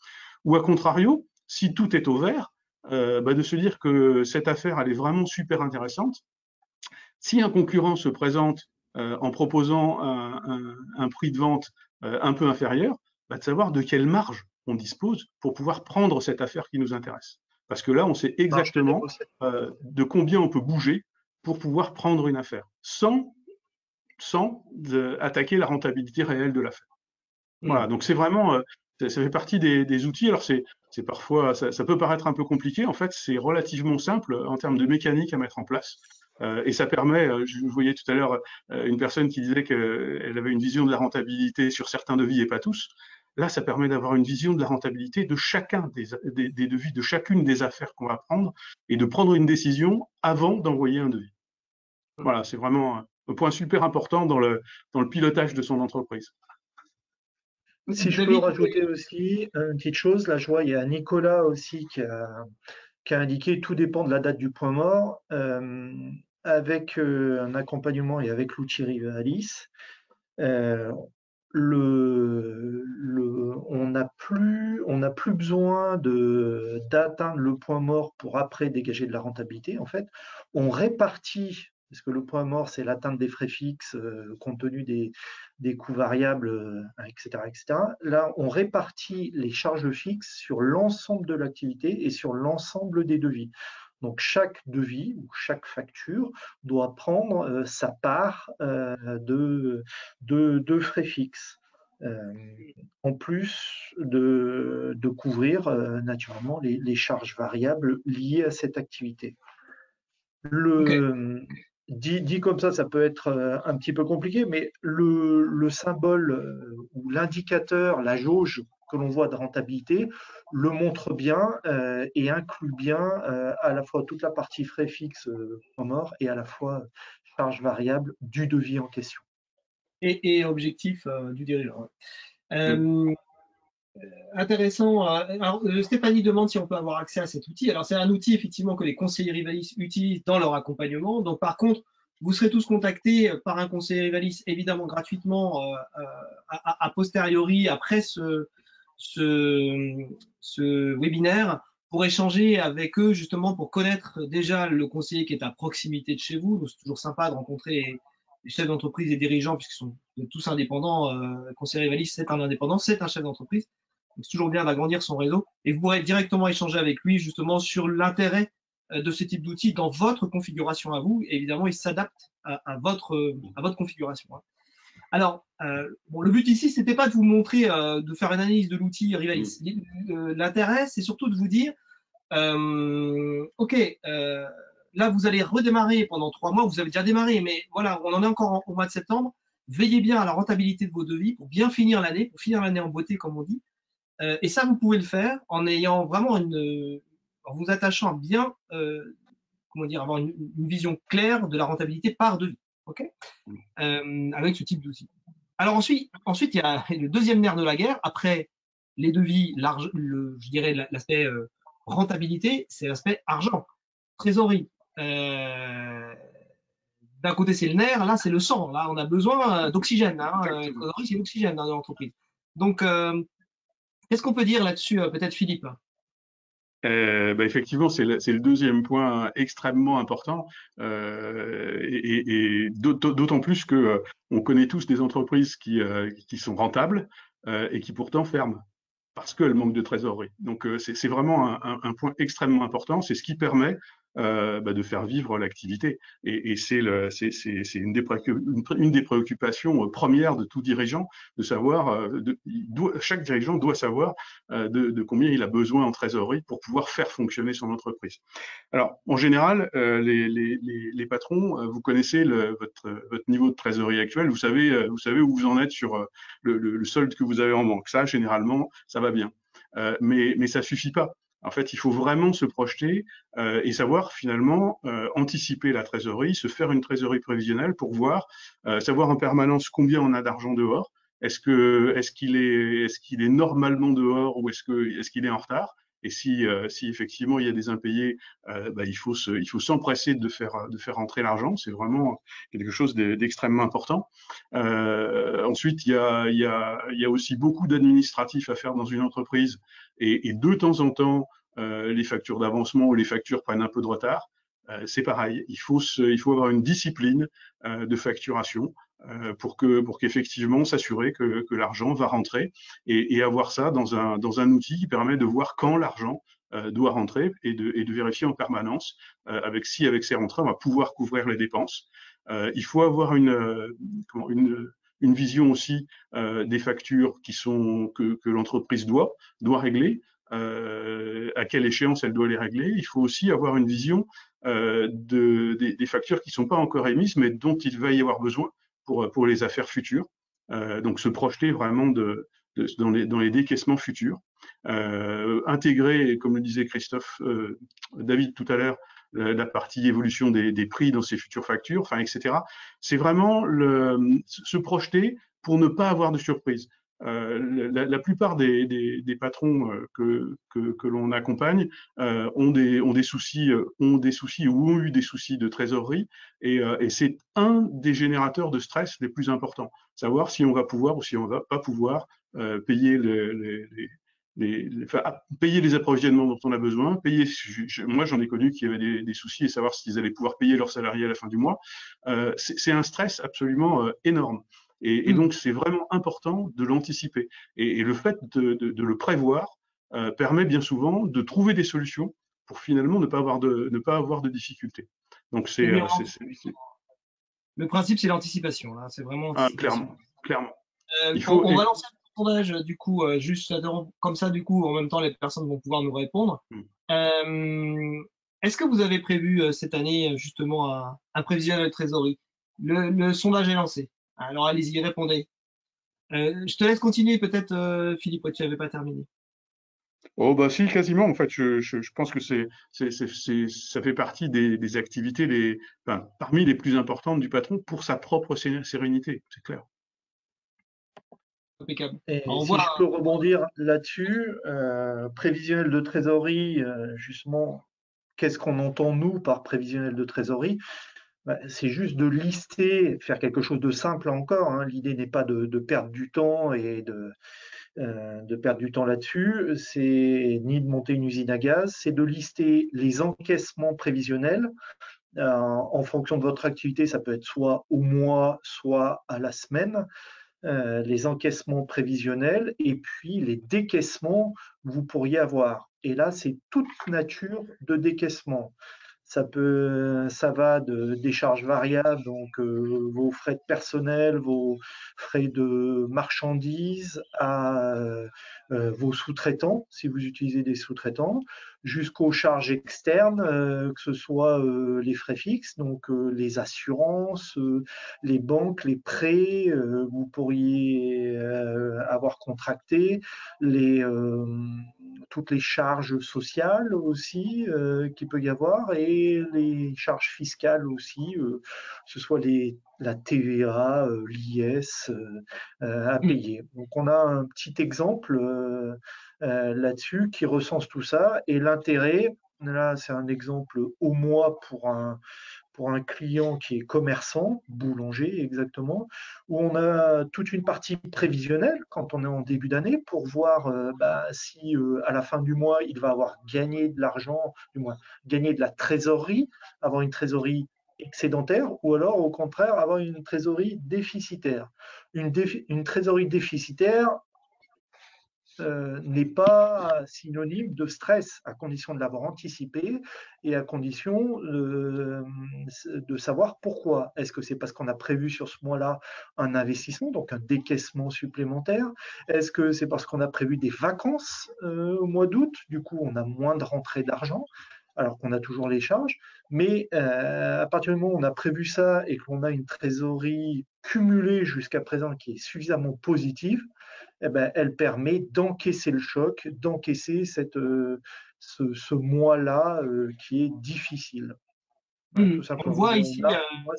Ou à contrario, si tout est au vert, de se dire que cette affaire, elle est vraiment super intéressante. Si un concurrent se présente en proposant un prix de vente un peu inférieur, de savoir de quelle marge on dispose pour pouvoir prendre cette affaire qui nous intéresse. Parce que là, on sait exactement de combien on peut bouger pour pouvoir prendre une affaire, sans attaquer la rentabilité réelle de l'affaire. Voilà, donc c'est vraiment, ça fait partie des outils. Alors c'est parfois, ça peut paraître un peu compliqué. En fait, c'est relativement simple en termes de mécanique à mettre en place. Et ça permet, je voyais tout à l'heure une personne qui disait qu'elle avait une vision de la rentabilité sur certains devis et pas tous. Là, ça permet d'avoir une vision de la rentabilité de chacun des devis, de chacune des affaires qu'on va prendre et de prendre une décision avant d'envoyer un devis. Voilà, c'est vraiment un point super important dans le pilotage de son entreprise. Si je peux rajouter aussi une petite chose, là je vois, il y a Nicolas aussi qui a indiqué tout dépend de la date du point mort. Avec un accompagnement et avec l'outil Rivalis, on n'a plus besoin d'atteindre le point mort pour après dégager de la rentabilité. En fait, on répartit, parce que le point mort, c'est l'atteinte des frais fixes compte tenu des coûts variables, etc., etc. Là, on répartit les charges fixes sur l'ensemble de l'activité et sur l'ensemble des devis. Donc, chaque devis ou chaque facture doit prendre sa part de frais fixes, en plus de couvrir naturellement les charges variables liées à cette activité. Dit comme ça peut être un petit peu compliqué, mais le symbole ou l'indicateur, la jauge que l'on voit de rentabilité, le montre bien et inclut bien à la fois toute la partie frais fixes en mort et à la fois charge variable du devis en question. Et objectif du dirigeant. intéressant. Alors, Stéphanie demande si on peut avoir accès à cet outil. Alors, c'est un outil effectivement que les conseillers rivalistes utilisent dans leur accompagnement. Donc, par contre, vous serez tous contactés par un conseiller rivaliste, évidemment gratuitement, a posteriori, après ce webinaire, pour échanger avec eux, justement, pour connaître déjà le conseiller qui est à proximité de chez vous. Donc, c'est toujours sympa de rencontrer les chefs d'entreprise et dirigeants, puisqu'ils sont tous indépendants. Conseiller rivaliste, c'est un indépendant, c'est un chef d'entreprise. Donc, c'est toujours bien d'agrandir son réseau. Et vous pourrez directement échanger avec lui, justement, sur l'intérêt de ce type d'outils dans votre configuration à vous. Et évidemment, il s'adapte à votre configuration. Alors, bon, le but ici, c'était pas de vous montrer, de faire une analyse de l'outil Rivalis. L'intérêt, c'est surtout de vous dire, OK, là, vous allez redémarrer pendant 3 mois. Vous avez déjà démarré, mais voilà, on en est encore au mois de septembre. Veillez bien à la rentabilité de vos devis pour bien finir l'année, pour finir l'année en beauté, comme on dit. Et ça, vous pouvez le faire en ayant vraiment en vous attachant à bien, comment dire, avoir une vision claire de la rentabilité par devis. OK, avec ce type d'outil. Alors ensuite, il y a le deuxième nerf de la guerre. Après les devis, je dirais l'aspect rentabilité, c'est l'aspect argent, trésorerie. D'un côté, c'est le nerf, là, c'est le sang. Là, on a besoin d'oxygène. Trésorerie, c'est l'oxygène dans l'entreprise. Donc, qu'est-ce qu'on peut dire là-dessus, peut-être Philippe? Effectivement, c'est le deuxième point extrêmement important, et d'autant plus que on connaît tous des entreprises qui sont rentables et qui pourtant ferment parce qu'elles manquent de trésorerie. Donc c'est vraiment un point extrêmement important. C'est ce qui permet de faire vivre l'activité. Et c'est une des préoccupations premières de tout dirigeant, de savoir, chaque dirigeant doit savoir de combien il a besoin en trésorerie pour pouvoir faire fonctionner son entreprise. Alors, en général, les patrons, vous connaissez votre niveau de trésorerie actuel, vous savez où vous en êtes sur le solde que vous avez en banque. Ça, généralement, ça va bien. Mais ça suffit pas. En fait, il faut vraiment se projeter et savoir finalement anticiper la trésorerie, se faire une trésorerie prévisionnelle pour savoir en permanence combien on a d'argent dehors. Est-ce qu'il est normalement dehors ou est-ce qu'il est en retard? Et si effectivement il y a des impayés, il faut s'empresser de faire rentrer l'argent. C'est vraiment quelque chose d'extrêmement important. Ensuite, il y a aussi beaucoup d'administratifs à faire dans une entreprise et de temps en temps, les factures d'avancement ou les factures prennent un peu de retard. C'est pareil, il faut avoir une discipline de facturation pour qu'effectivement s'assurer que l'argent va rentrer et avoir ça dans un outil qui permet de voir quand l'argent doit rentrer et de vérifier en permanence avec ces rentrées, on va pouvoir couvrir les dépenses. Il faut avoir une vision aussi des factures que l'entreprise doit régler. À quelle échéance elle doit les régler. Il faut aussi avoir une vision des factures qui ne sont pas encore émises, mais dont il va y avoir besoin pour les affaires futures. Donc se projeter vraiment dans les décaissements futurs. Intégrer, comme le disait David tout à l'heure, la partie évolution des prix dans ces futures factures, etc. C'est vraiment se projeter pour ne pas avoir de surprise. La plupart des patrons que l'on accompagne ont des soucis ou ont eu des soucis de trésorerie et c'est un des générateurs de stress les plus importants. Savoir si on va pouvoir ou si on va pas pouvoir payer payer les approvisionnements dont on a besoin, moi j'en ai connu qui avaient des soucis et savoir s'ils allaient pouvoir payer leurs salariés à la fin du mois. C'est un stress absolument énorme. Et donc, c'est vraiment important de l'anticiper. Et le fait de le prévoir permet bien souvent de trouver des solutions pour finalement ne pas avoir de difficultés. Donc, le principe, c'est l'anticipation. Hein. C'est vraiment clairement. On va lancer un sondage, du coup, juste comme ça, du coup, en même temps, les personnes vont pouvoir nous répondre. Est-ce que vous avez prévu cette année, justement, un prévisionnel de trésorerie? Le sondage est lancé. Alors allez-y, répondez. Je te laisse continuer peut-être, Philippe, tu n'avais pas terminé. Oh bah si, quasiment. En fait, je pense que ça fait partie des activités parmi les plus importantes du patron pour sa propre sérénité, c'est clair. Impeccable. Et Alors, on si voit, je peux rebondir là-dessus, prévisionnel de trésorerie, justement, qu'est-ce qu'on entend nous par prévisionnel de trésorerie? C'est juste de lister, faire quelque chose de simple encore, hein. L'idée n'est pas de perdre du temps et de perdre du temps là-dessus, c'est ni de monter une usine à gaz, c'est de lister les encaissements prévisionnels. En fonction de votre activité, ça peut être soit au mois, soit à la semaine, les encaissements prévisionnels et puis les décaissements que vous pourriez avoir. Et là, c'est toute nature de décaissement. Ça va des charges variables, donc vos frais de personnel, vos frais de marchandises, à vos sous-traitants, si vous utilisez des sous-traitants, jusqu'aux charges externes, que ce soit les frais fixes, donc les assurances, les banques, les prêts, vous pourriez avoir contracté, toutes les charges sociales aussi qu'il peut y avoir et les charges fiscales aussi, que ce soit la TVA, l'IS à payer. Donc on a un petit exemple là-dessus qui recense tout ça et l'intérêt, là c'est un exemple au mois pour un client qui est commerçant, boulanger exactement, où on a toute une partie prévisionnelle quand on est en début d'année pour voir si à la fin du mois il va avoir gagné de l'argent, du moins gagné de la trésorerie, avoir une trésorerie excédentaire ou alors au contraire avoir une trésorerie déficitaire. Une trésorerie déficitaire, n'est pas synonyme de stress, à condition de l'avoir anticipé et à condition de savoir pourquoi. Est-ce que c'est parce qu'on a prévu sur ce mois-là un investissement, donc un décaissement supplémentaire? Est-ce que c'est parce qu'on a prévu des vacances au mois d'août? Du coup, on a moins de rentrée d'argent alors qu'on a toujours les charges. Mais à partir du moment où on a prévu ça et qu'on a une trésorerie cumulée jusqu'à présent qui est suffisamment positive, eh ben, elle permet d'encaisser le choc, d'encaisser ce mois-là qui est difficile. Voilà, tout on simplement. voit Bon, ici, là, moi,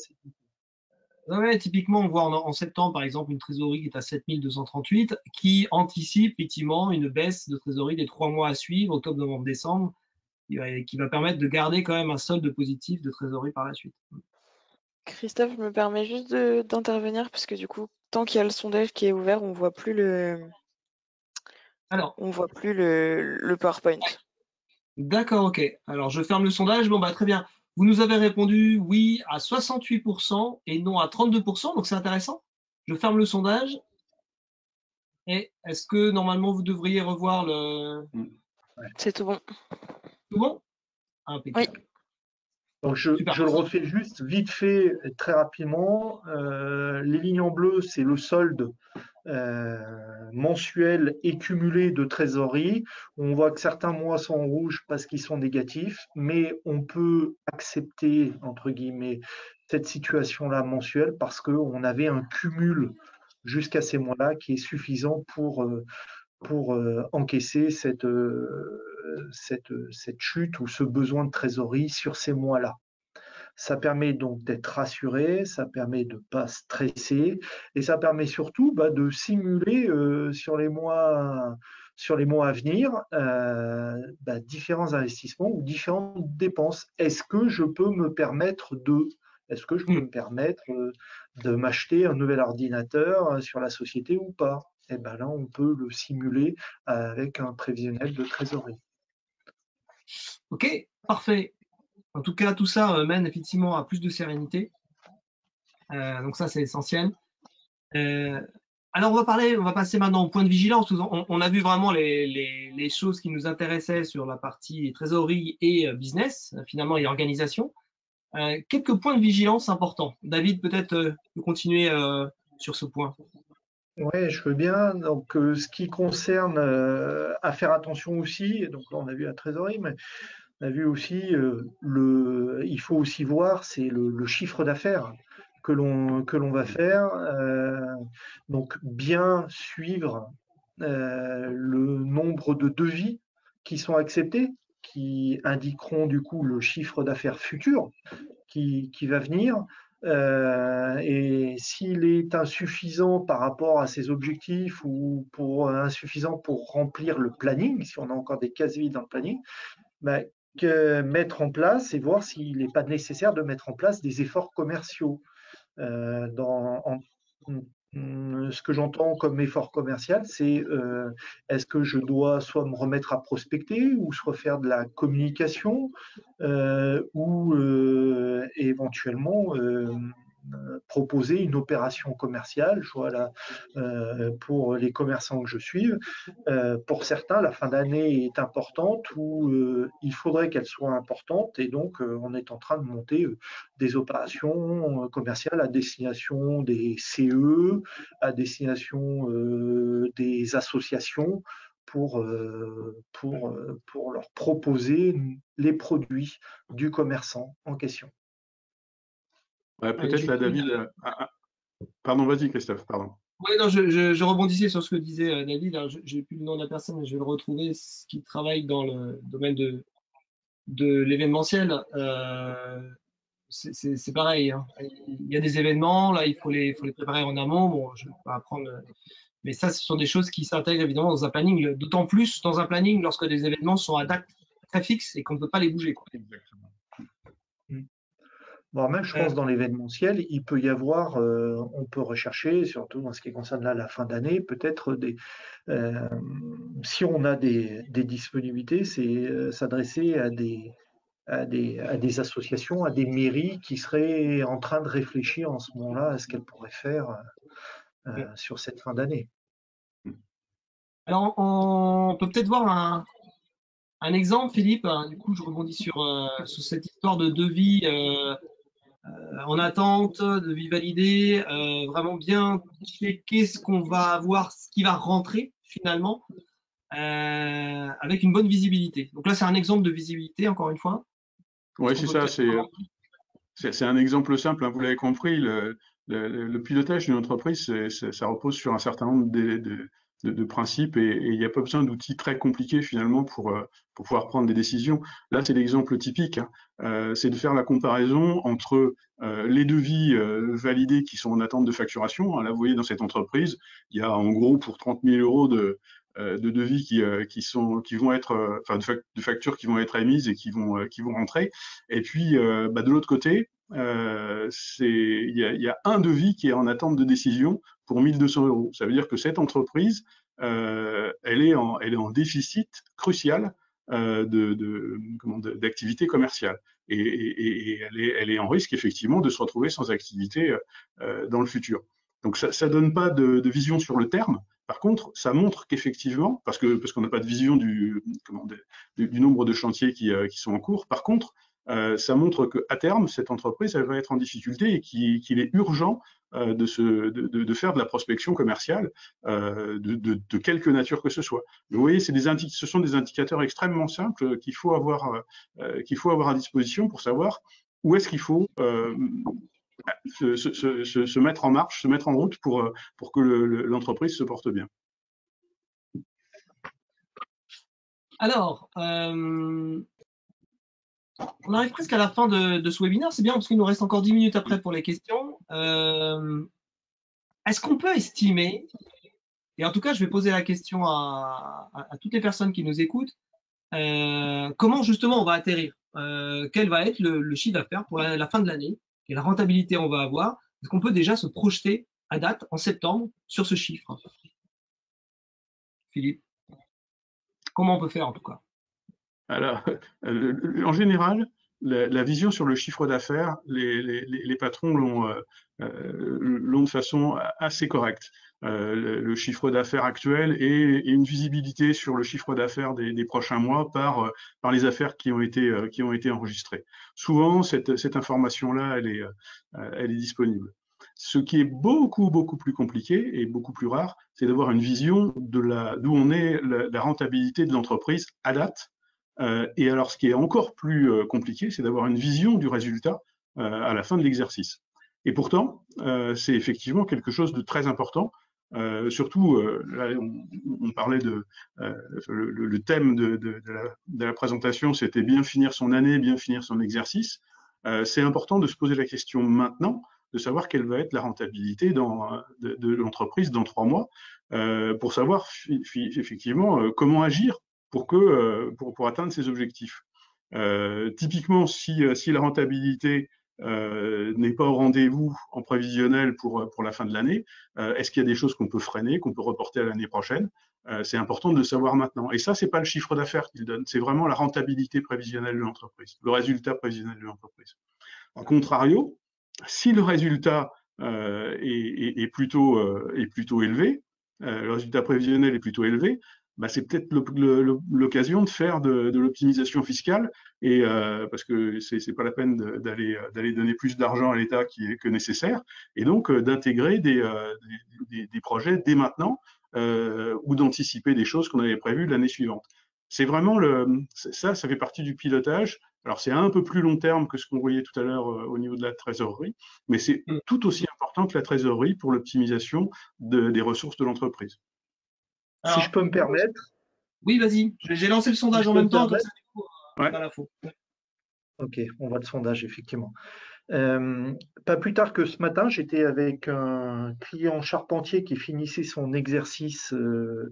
ouais, typiquement, on voit en septembre, par exemple, une trésorerie qui est à 7238, qui anticipe effectivement une baisse de trésorerie des 3 mois à suivre, octobre, novembre, décembre, qui va permettre de garder quand même un solde positif de trésorerie par la suite. Christophe, je me permets juste d'intervenir parce que du coup, tant qu'il y a le sondage qui est ouvert, Alors, on voit plus le PowerPoint. d'accord, ok. Alors, je ferme le sondage. Bon, bah, très bien. Vous nous avez répondu oui à 68% et non à 32%, donc c'est intéressant. Je ferme le sondage. Et est-ce que normalement vous devriez revoir le. C'est tout bon. Tout bon? Oui. Impeccable. donc Super. je le refais juste vite fait, très rapidement. Les lignes en bleu, c'est le solde mensuel et cumulé de trésorerie. On voit que certains mois sont en rouge parce qu'ils sont négatifs, mais on peut accepter, entre guillemets, cette situation-là mensuelle parce qu'on avait un cumul jusqu'à ces mois-là qui est suffisant pour encaisser cette chute ou ce besoin de trésorerie sur ces mois-là. Ça permet donc d'être rassuré, ça permet de ne pas stresser et ça permet surtout de simuler sur les mois à venir différents investissements ou différentes dépenses. Est-ce que je peux me permettre de m'acheter un nouvel ordinateur sur la société ou pas? Et ben là, on peut le simuler avec un prévisionnel de trésorerie. Ok, parfait. En tout cas, tout ça mène effectivement à plus de sérénité. Donc ça, c'est essentiel. Alors, on va passer maintenant au point de vigilance. On a vu vraiment les choses qui nous intéressaient sur la partie trésorerie et business, finalement, et organisation. Quelques points de vigilance importants. David, peut-être peut continuer sur ce point. Oui, je veux bien. Donc, ce qui concerne à faire attention aussi, donc là on a vu la trésorerie, mais on a vu aussi il faut aussi voir, c'est le chiffre d'affaires que l'on va faire. Donc, bien suivre le nombre de devis qui sont acceptés, qui indiqueront du coup le chiffre d'affaires futur qui va venir. Et s'il est insuffisant par rapport à ses objectifs ou insuffisant pour remplir le planning, si on a encore des cases vides dans le planning, ben, mettre en place et voir s'il n'est pas nécessaire de mettre en place des efforts commerciaux. Ce que j'entends comme effort commercial, c'est est-ce que je dois soit me remettre à prospecter ou soit faire de la communication ou éventuellement proposer une opération commerciale. Je vois là, pour les commerçants que je suis, pour certains, la fin d'année est importante ou il faudrait qu'elle soit importante et donc on est en train de monter des opérations commerciales à destination des CE, à destination des associations pour leur proposer les produits du commerçant en question. Ouais, peut-être là, David. Pardon, vas-y, Christophe, pardon. Oui, non, je rebondissais sur ce que disait David. Je n'ai plus le nom de la personne, mais je vais le retrouver, qui travaille dans le domaine de l'événementiel. C'est pareil, hein. Il y a des événements, là, il faut les préparer en amont. Bon, je ne vais pas apprendre, mais ça, ce sont des choses qui s'intègrent évidemment dans un planning, d'autant plus dans un planning lorsque des événements sont à date très fixe et qu'on ne peut pas les bouger, quoi. Exactement. Bon, même, je pense, dans l'événementiel, il peut y avoir, on peut rechercher, surtout dans ce qui concerne là, la fin d'année, peut-être si on a des disponibilités, c'est s'adresser à des associations, à des mairies qui seraient en train de réfléchir en ce moment-là à ce qu'elles pourraient faire sur cette fin d'année. Alors, on peut peut-être voir un exemple, Philippe. Du coup, je rebondis sur cette histoire de devis en attente, devis validé, vraiment bien checker ce qu'on va avoir, ce qui va rentrer finalement, avec une bonne visibilité. Donc là, c'est un exemple de visibilité, encore une fois. Oui, c'est ça. C'est un exemple simple, hein, vous l'avez compris. Le pilotage d'une entreprise, ça repose sur un certain nombre de principes et il n'y a pas besoin d'outils très compliqués finalement pour pouvoir prendre des décisions. Là, c'est l'exemple typique, hein. C'est de faire la comparaison entre les devis validés qui sont en attente de facturation. Là, vous voyez, dans cette entreprise, il y a en gros pour 30 000 euros de devis qui vont être, enfin de factures qui vont être émises et qui vont rentrer. Et puis, de l'autre côté, il y a un devis qui est en attente de décision pour 1 200 euros. Ça veut dire que cette entreprise, elle est en déficit crucial d'activité commerciale. Et elle est en risque effectivement de se retrouver sans activité dans le futur. Donc ça donne pas de vision sur le terme. Par contre, ça montre qu'effectivement, parce qu'on n'a pas de vision du nombre de chantiers qui sont en cours. Par contre, ça montre qu'à terme, cette entreprise, elle va être en difficulté et qu'il est urgent de faire de la prospection commerciale de quelque nature que ce soit. Mais vous voyez, ce sont des indicateurs extrêmement simples qu'il faut avoir à disposition pour savoir où est-ce qu'il faut se mettre en marche, se mettre en route pour que l'entreprise se porte bien. Alors, on arrive presque à la fin de ce webinaire. C'est bien parce qu'il nous reste encore 10 minutes après pour les questions. Est-ce qu'on peut estimer, et en tout cas, je vais poser la question à toutes les personnes qui nous écoutent, comment justement on va atterrir, quel va être le chiffre d'affaires pour la fin de l'année, quelle rentabilité on va avoir? Est-ce qu'on peut déjà se projeter à date, en septembre, sur ce chiffre? Philippe, comment on peut faire en tout cas? Alors, en général, la vision sur le chiffre d'affaires, les patrons l'ont de façon assez correcte. Le chiffre d'affaires actuel et une visibilité sur le chiffre d'affaires des prochains mois par les affaires qui ont été enregistrées. Souvent, cette information-là, elle est disponible. Ce qui est beaucoup, beaucoup plus compliqué et beaucoup plus rare, c'est d'avoir une vision d'où on est la rentabilité de l'entreprise à date. Et alors, ce qui est encore plus compliqué, c'est d'avoir une vision du résultat à la fin de l'exercice. Et pourtant, c'est effectivement quelque chose de très important. Surtout, là, on parlait le thème de la présentation, c'était bien finir son année, bien finir son exercice. C'est important de se poser la question maintenant, de savoir quelle va être la rentabilité de l'entreprise dans 3 mois, pour savoir effectivement comment agir pour atteindre ces objectifs. Typiquement, si la rentabilité n'est pas au rendez-vous en prévisionnel pour la fin de l'année, est-ce qu'il y a des choses qu'on peut freiner, qu'on peut reporter à l'année prochaine? C'est important de le savoir maintenant. Et ça, c'est pas le chiffre d'affaires qu'il donne, c'est vraiment la rentabilité prévisionnelle de l'entreprise, le résultat prévisionnel de l'entreprise. A contrario, si le résultat est plutôt élevé, le résultat prévisionnel est plutôt élevé, bah, c'est peut-être l'occasion de faire de l'optimisation fiscale, et parce que c'est pas la peine d'aller donner plus d'argent à l'État que nécessaire, et donc d'intégrer des projets dès maintenant, ou d'anticiper des choses qu'on avait prévues l'année suivante. C'est vraiment ça fait partie du pilotage. Alors c'est un peu plus long terme que ce qu'on voyait tout à l'heure au niveau de la trésorerie, mais c'est tout aussi important que la trésorerie pour l'optimisation des ressources de l'entreprise. Si je peux me permettre. Oui, vas-y. J'ai lancé le sondage en même temps, comme ça, du coup, pas l'info. Ok, on voit le sondage, effectivement. Pas plus tard que ce matin, j'étais avec un client charpentier qui finissait son exercice,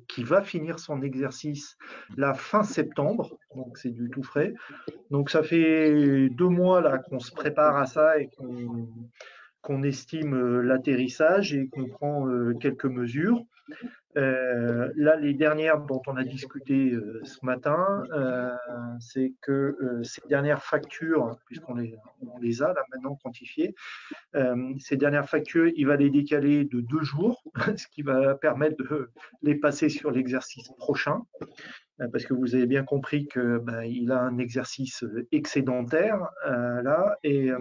qui va finir son exercice la fin septembre, donc c'est du tout frais. Donc ça fait 2 mois là qu'on se prépare à ça et qu'on estime l'atterrissage et qu'on prend quelques mesures. Là, les dernières dont on a discuté ce matin, c'est que ces dernières factures, puisqu'on les a là maintenant quantifiées, ces dernières factures, il va les décaler de 2 jours, ce qui va permettre de les passer sur l'exercice prochain, parce que vous avez bien compris que il a un exercice excédentaire là, et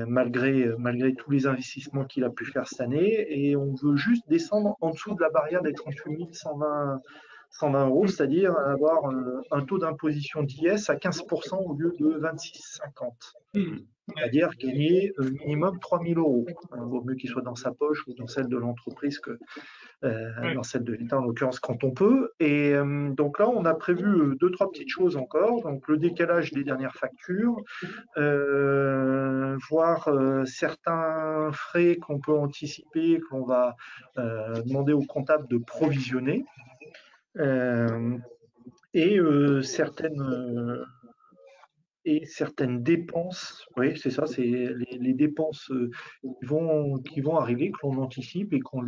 malgré tous les investissements qu'il a pu faire cette année, et on veut juste descendre en dessous de la barrière des 38 120 €, c'est-à-dire avoir un taux d'imposition d'IS à 15% au lieu de 26,50. C'est-à-dire gagner minimum 3 000 €. Il vaut mieux qu'il soit dans sa poche ou dans celle de l'entreprise que dans celle de l'État, en l'occurrence, quand on peut. Et donc là, on a prévu 2-3 petites choses encore. Donc le décalage des dernières factures, voir certains frais qu'on peut anticiper, qu'on va demander au comptable de provisionner, et certaines dépenses, oui, c'est ça, c'est les dépenses qui vont arriver, que l'on anticipe et qu'on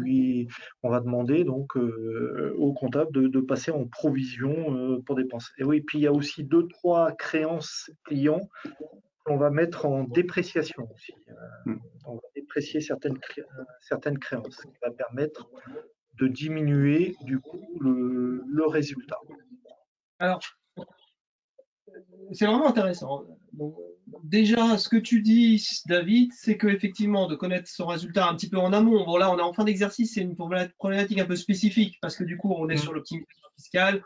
va demander donc au comptable de passer en provision pour dépenses. Et oui, puis il y a aussi 2-3 créances clients qu'on va mettre en dépréciation aussi. On va déprécier certaines créances, ce qui va permettre de diminuer du coup le résultat. Alors, c'est vraiment intéressant. Donc, déjà, ce que tu dis, David, c'est qu'effectivement, de connaître son résultat un petit peu en amont. Bon, là, on est en fin d'exercice, c'est une problématique un peu spécifique parce que du coup, on est sur l'optimisation fiscale.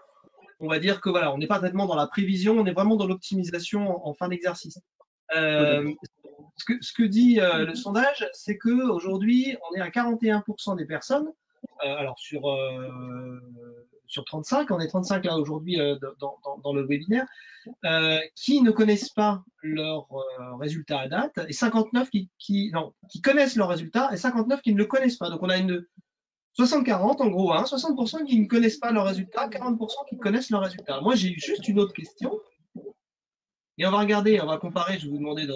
On va dire que voilà, on n'est pas tellement dans la prévision, on est vraiment dans l'optimisation en fin d'exercice. Ce que dit le sondage, c'est que aujourd'hui, on est à 41% des personnes. Alors sur 35, on est 35 là aujourd'hui dans le webinaire, qui ne connaissent pas leurs résultats à date, et 59 qui connaissent leurs résultats, et 59 qui ne le connaissent pas. Donc on a une 60-40 en gros, 60% qui ne connaissent pas leurs résultats, 40% qui connaissent leurs résultats. Moi j'ai juste une autre question, et on va regarder, on va comparer, je vais vous demander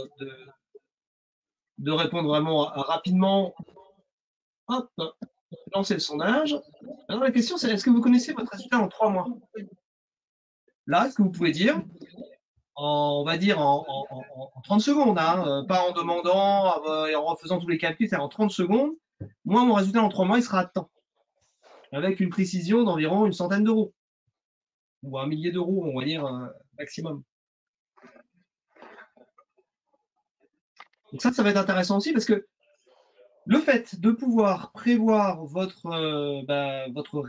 de répondre vraiment rapidement. Hop, lancer le sondage. Alors la question c'est, est-ce que vous connaissez votre résultat en 3 mois? Là, est-ce que vous pouvez dire, on va dire en 30 secondes, pas en demandant et en refaisant tous les calculs, c'est en 30 secondes, moi mon résultat en 3 mois il sera à temps, avec une précision d'environ une centaine d'euros, ou 1 millier d'euros, on va dire maximum. Donc ça va être intéressant aussi parce que le fait de pouvoir prévoir votre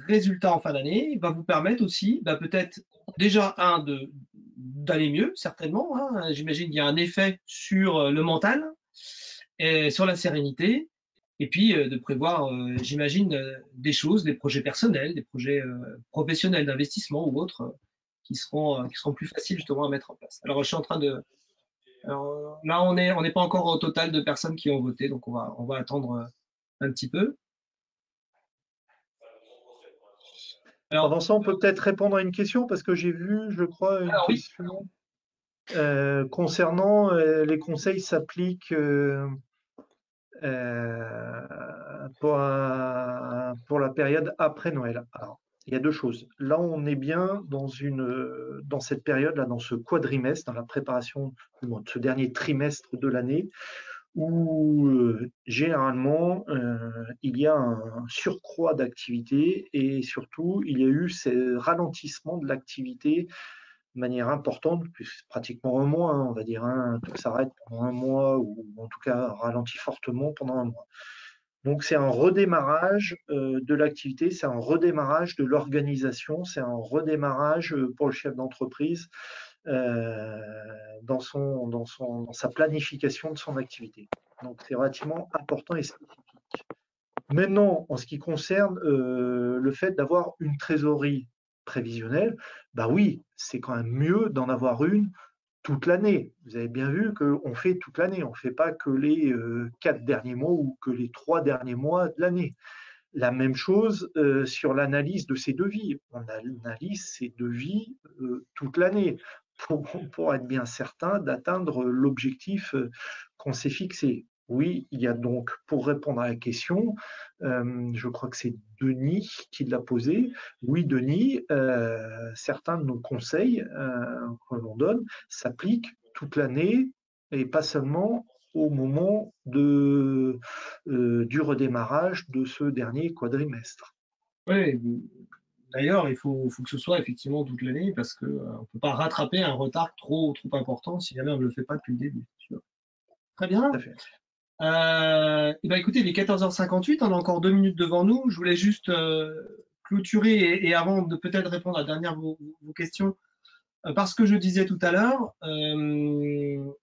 résultat en fin d'année va vous permettre aussi, peut-être déjà d'aller mieux, certainement. J'imagine qu'il y a un effet sur le mental et sur la sérénité, et puis de prévoir, j'imagine, des choses, des projets personnels, des projets professionnels d'investissement ou autres qui seront plus faciles justement à mettre en place. Alors je suis en train de Alors, là, on n'est pas encore au total de personnes qui ont voté, donc on va attendre un petit peu. Alors, Pendant ça, on peut peut-être répondre à une question parce que j'ai vu, je crois, une oui. question concernant les conseils s'appliquent pour la période après Noël. Alors, il y a deux choses. Là, on est bien dans cette période-là, dans ce quadrimestre, dans la préparation de ce dernier trimestre de l'année, où généralement il y a un surcroît d'activité et surtout il y a eu ce ralentissement de l'activité de manière importante, puisque c'est pratiquement un mois, hein, on va dire, hein, tout s'arrête pendant un mois ou en tout cas ralentit fortement pendant un mois. Donc c'est un redémarrage de l'activité, c'est un redémarrage de l'organisation, c'est un redémarrage pour le chef d'entreprise dans sa planification de son activité. Donc c'est relativement important et spécifique. Maintenant, en ce qui concerne le fait d'avoir une trésorerie prévisionnelle, bah oui, c'est quand même mieux d'en avoir une toute l'année. Vous avez bien vu qu'on fait toute l'année, on ne fait pas que les 4 derniers mois ou que les 3 derniers mois de l'année. La même chose sur l'analyse de ces devis. On analyse ces devis toute l'année pour être bien certain d'atteindre l'objectif qu'on s'est fixé. Oui, il y a donc, pour répondre à la question, je crois que c'est Denis qui l'a posé. Oui, Denis, certains de nos conseils que l'on donne s'appliquent toute l'année et pas seulement au moment du redémarrage de ce dernier quadrimestre. Oui, d'ailleurs, il faut que ce soit effectivement toute l'année parce qu'on ne peut pas rattraper un retard trop important si jamais on ne le fait pas depuis le début. Très bien. Tout à fait. Eh ben, écoutez, il est 14h58, on a encore 2 minutes devant nous. Je voulais juste clôturer et avant de peut-être répondre à la dernière vos questions, parce que je disais tout à l'heure,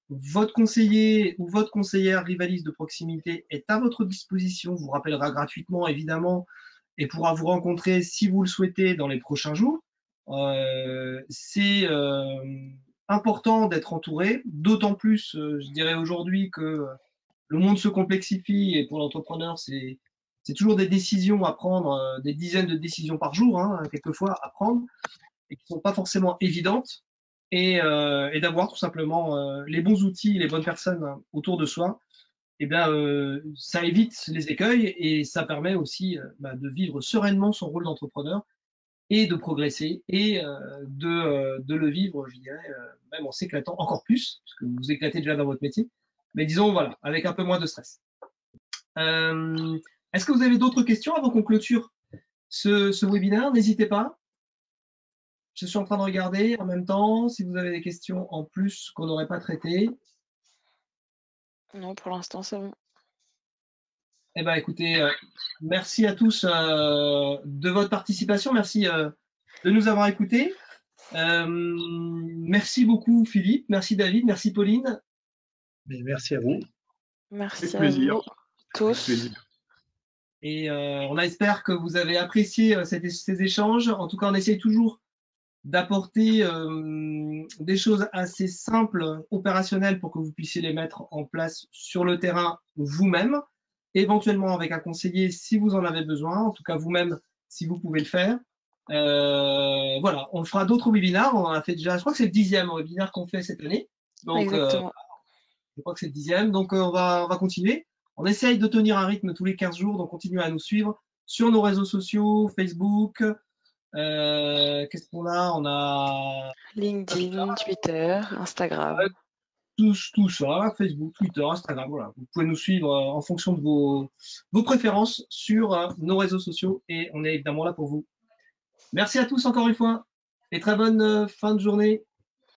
votre conseiller ou votre conseillère rivaliste de proximité est à votre disposition, vous rappellera gratuitement évidemment et pourra vous rencontrer si vous le souhaitez dans les prochains jours. C'est important d'être entouré, d'autant plus, je dirais aujourd'hui que le monde se complexifie et pour l'entrepreneur, c'est toujours des décisions à prendre, des dizaines de décisions par jour, hein, quelquefois à prendre, et qui ne sont pas forcément évidentes, et d'avoir tout simplement les bons outils, les bonnes personnes autour de soi, et bien, ça évite les écueils et ça permet aussi de vivre sereinement son rôle d'entrepreneur et de progresser et de le vivre, je dirais, même en s'éclatant encore plus, parce que vous vous éclatez déjà dans votre métier, mais disons, voilà, avec un peu moins de stress. Est-ce que vous avez d'autres questions avant qu'on clôture ce webinaire? N'hésitez pas. Je suis en train de regarder en même temps si vous avez des questions en plus qu'on n'aurait pas traitées. Non, pour l'instant, c'est bon. Eh bien, écoutez, merci à tous de votre participation. Merci de nous avoir écoutés. Merci beaucoup, Philippe. Merci, David. Merci, Pauline. Mais merci à vous. Merci à plaisir. vous tous. Plaisir. Et on espère que vous avez apprécié ces échanges. En tout cas, on essaye toujours d'apporter des choses assez simples, opérationnelles, pour que vous puissiez les mettre en place sur le terrain vous-même, éventuellement avec un conseiller si vous en avez besoin, en tout cas vous-même si vous pouvez le faire. Voilà, on fera d'autres webinaires. On en a fait déjà, je crois que c'est le 10e webinaire qu'on fait cette année. Donc, Exactement. je crois que c'est le 10e. Donc, on va continuer. On essaye de tenir un rythme tous les 15 jours, donc continuez à nous suivre sur nos réseaux sociaux, Facebook. Qu'est-ce qu'on a? On a LinkedIn, Twitter, Instagram. tout ça, Facebook, Twitter, Instagram, voilà. Vous pouvez nous suivre en fonction de vos préférences sur nos réseaux sociaux et on est évidemment là pour vous. Merci à tous encore une fois et très bonne fin de journée.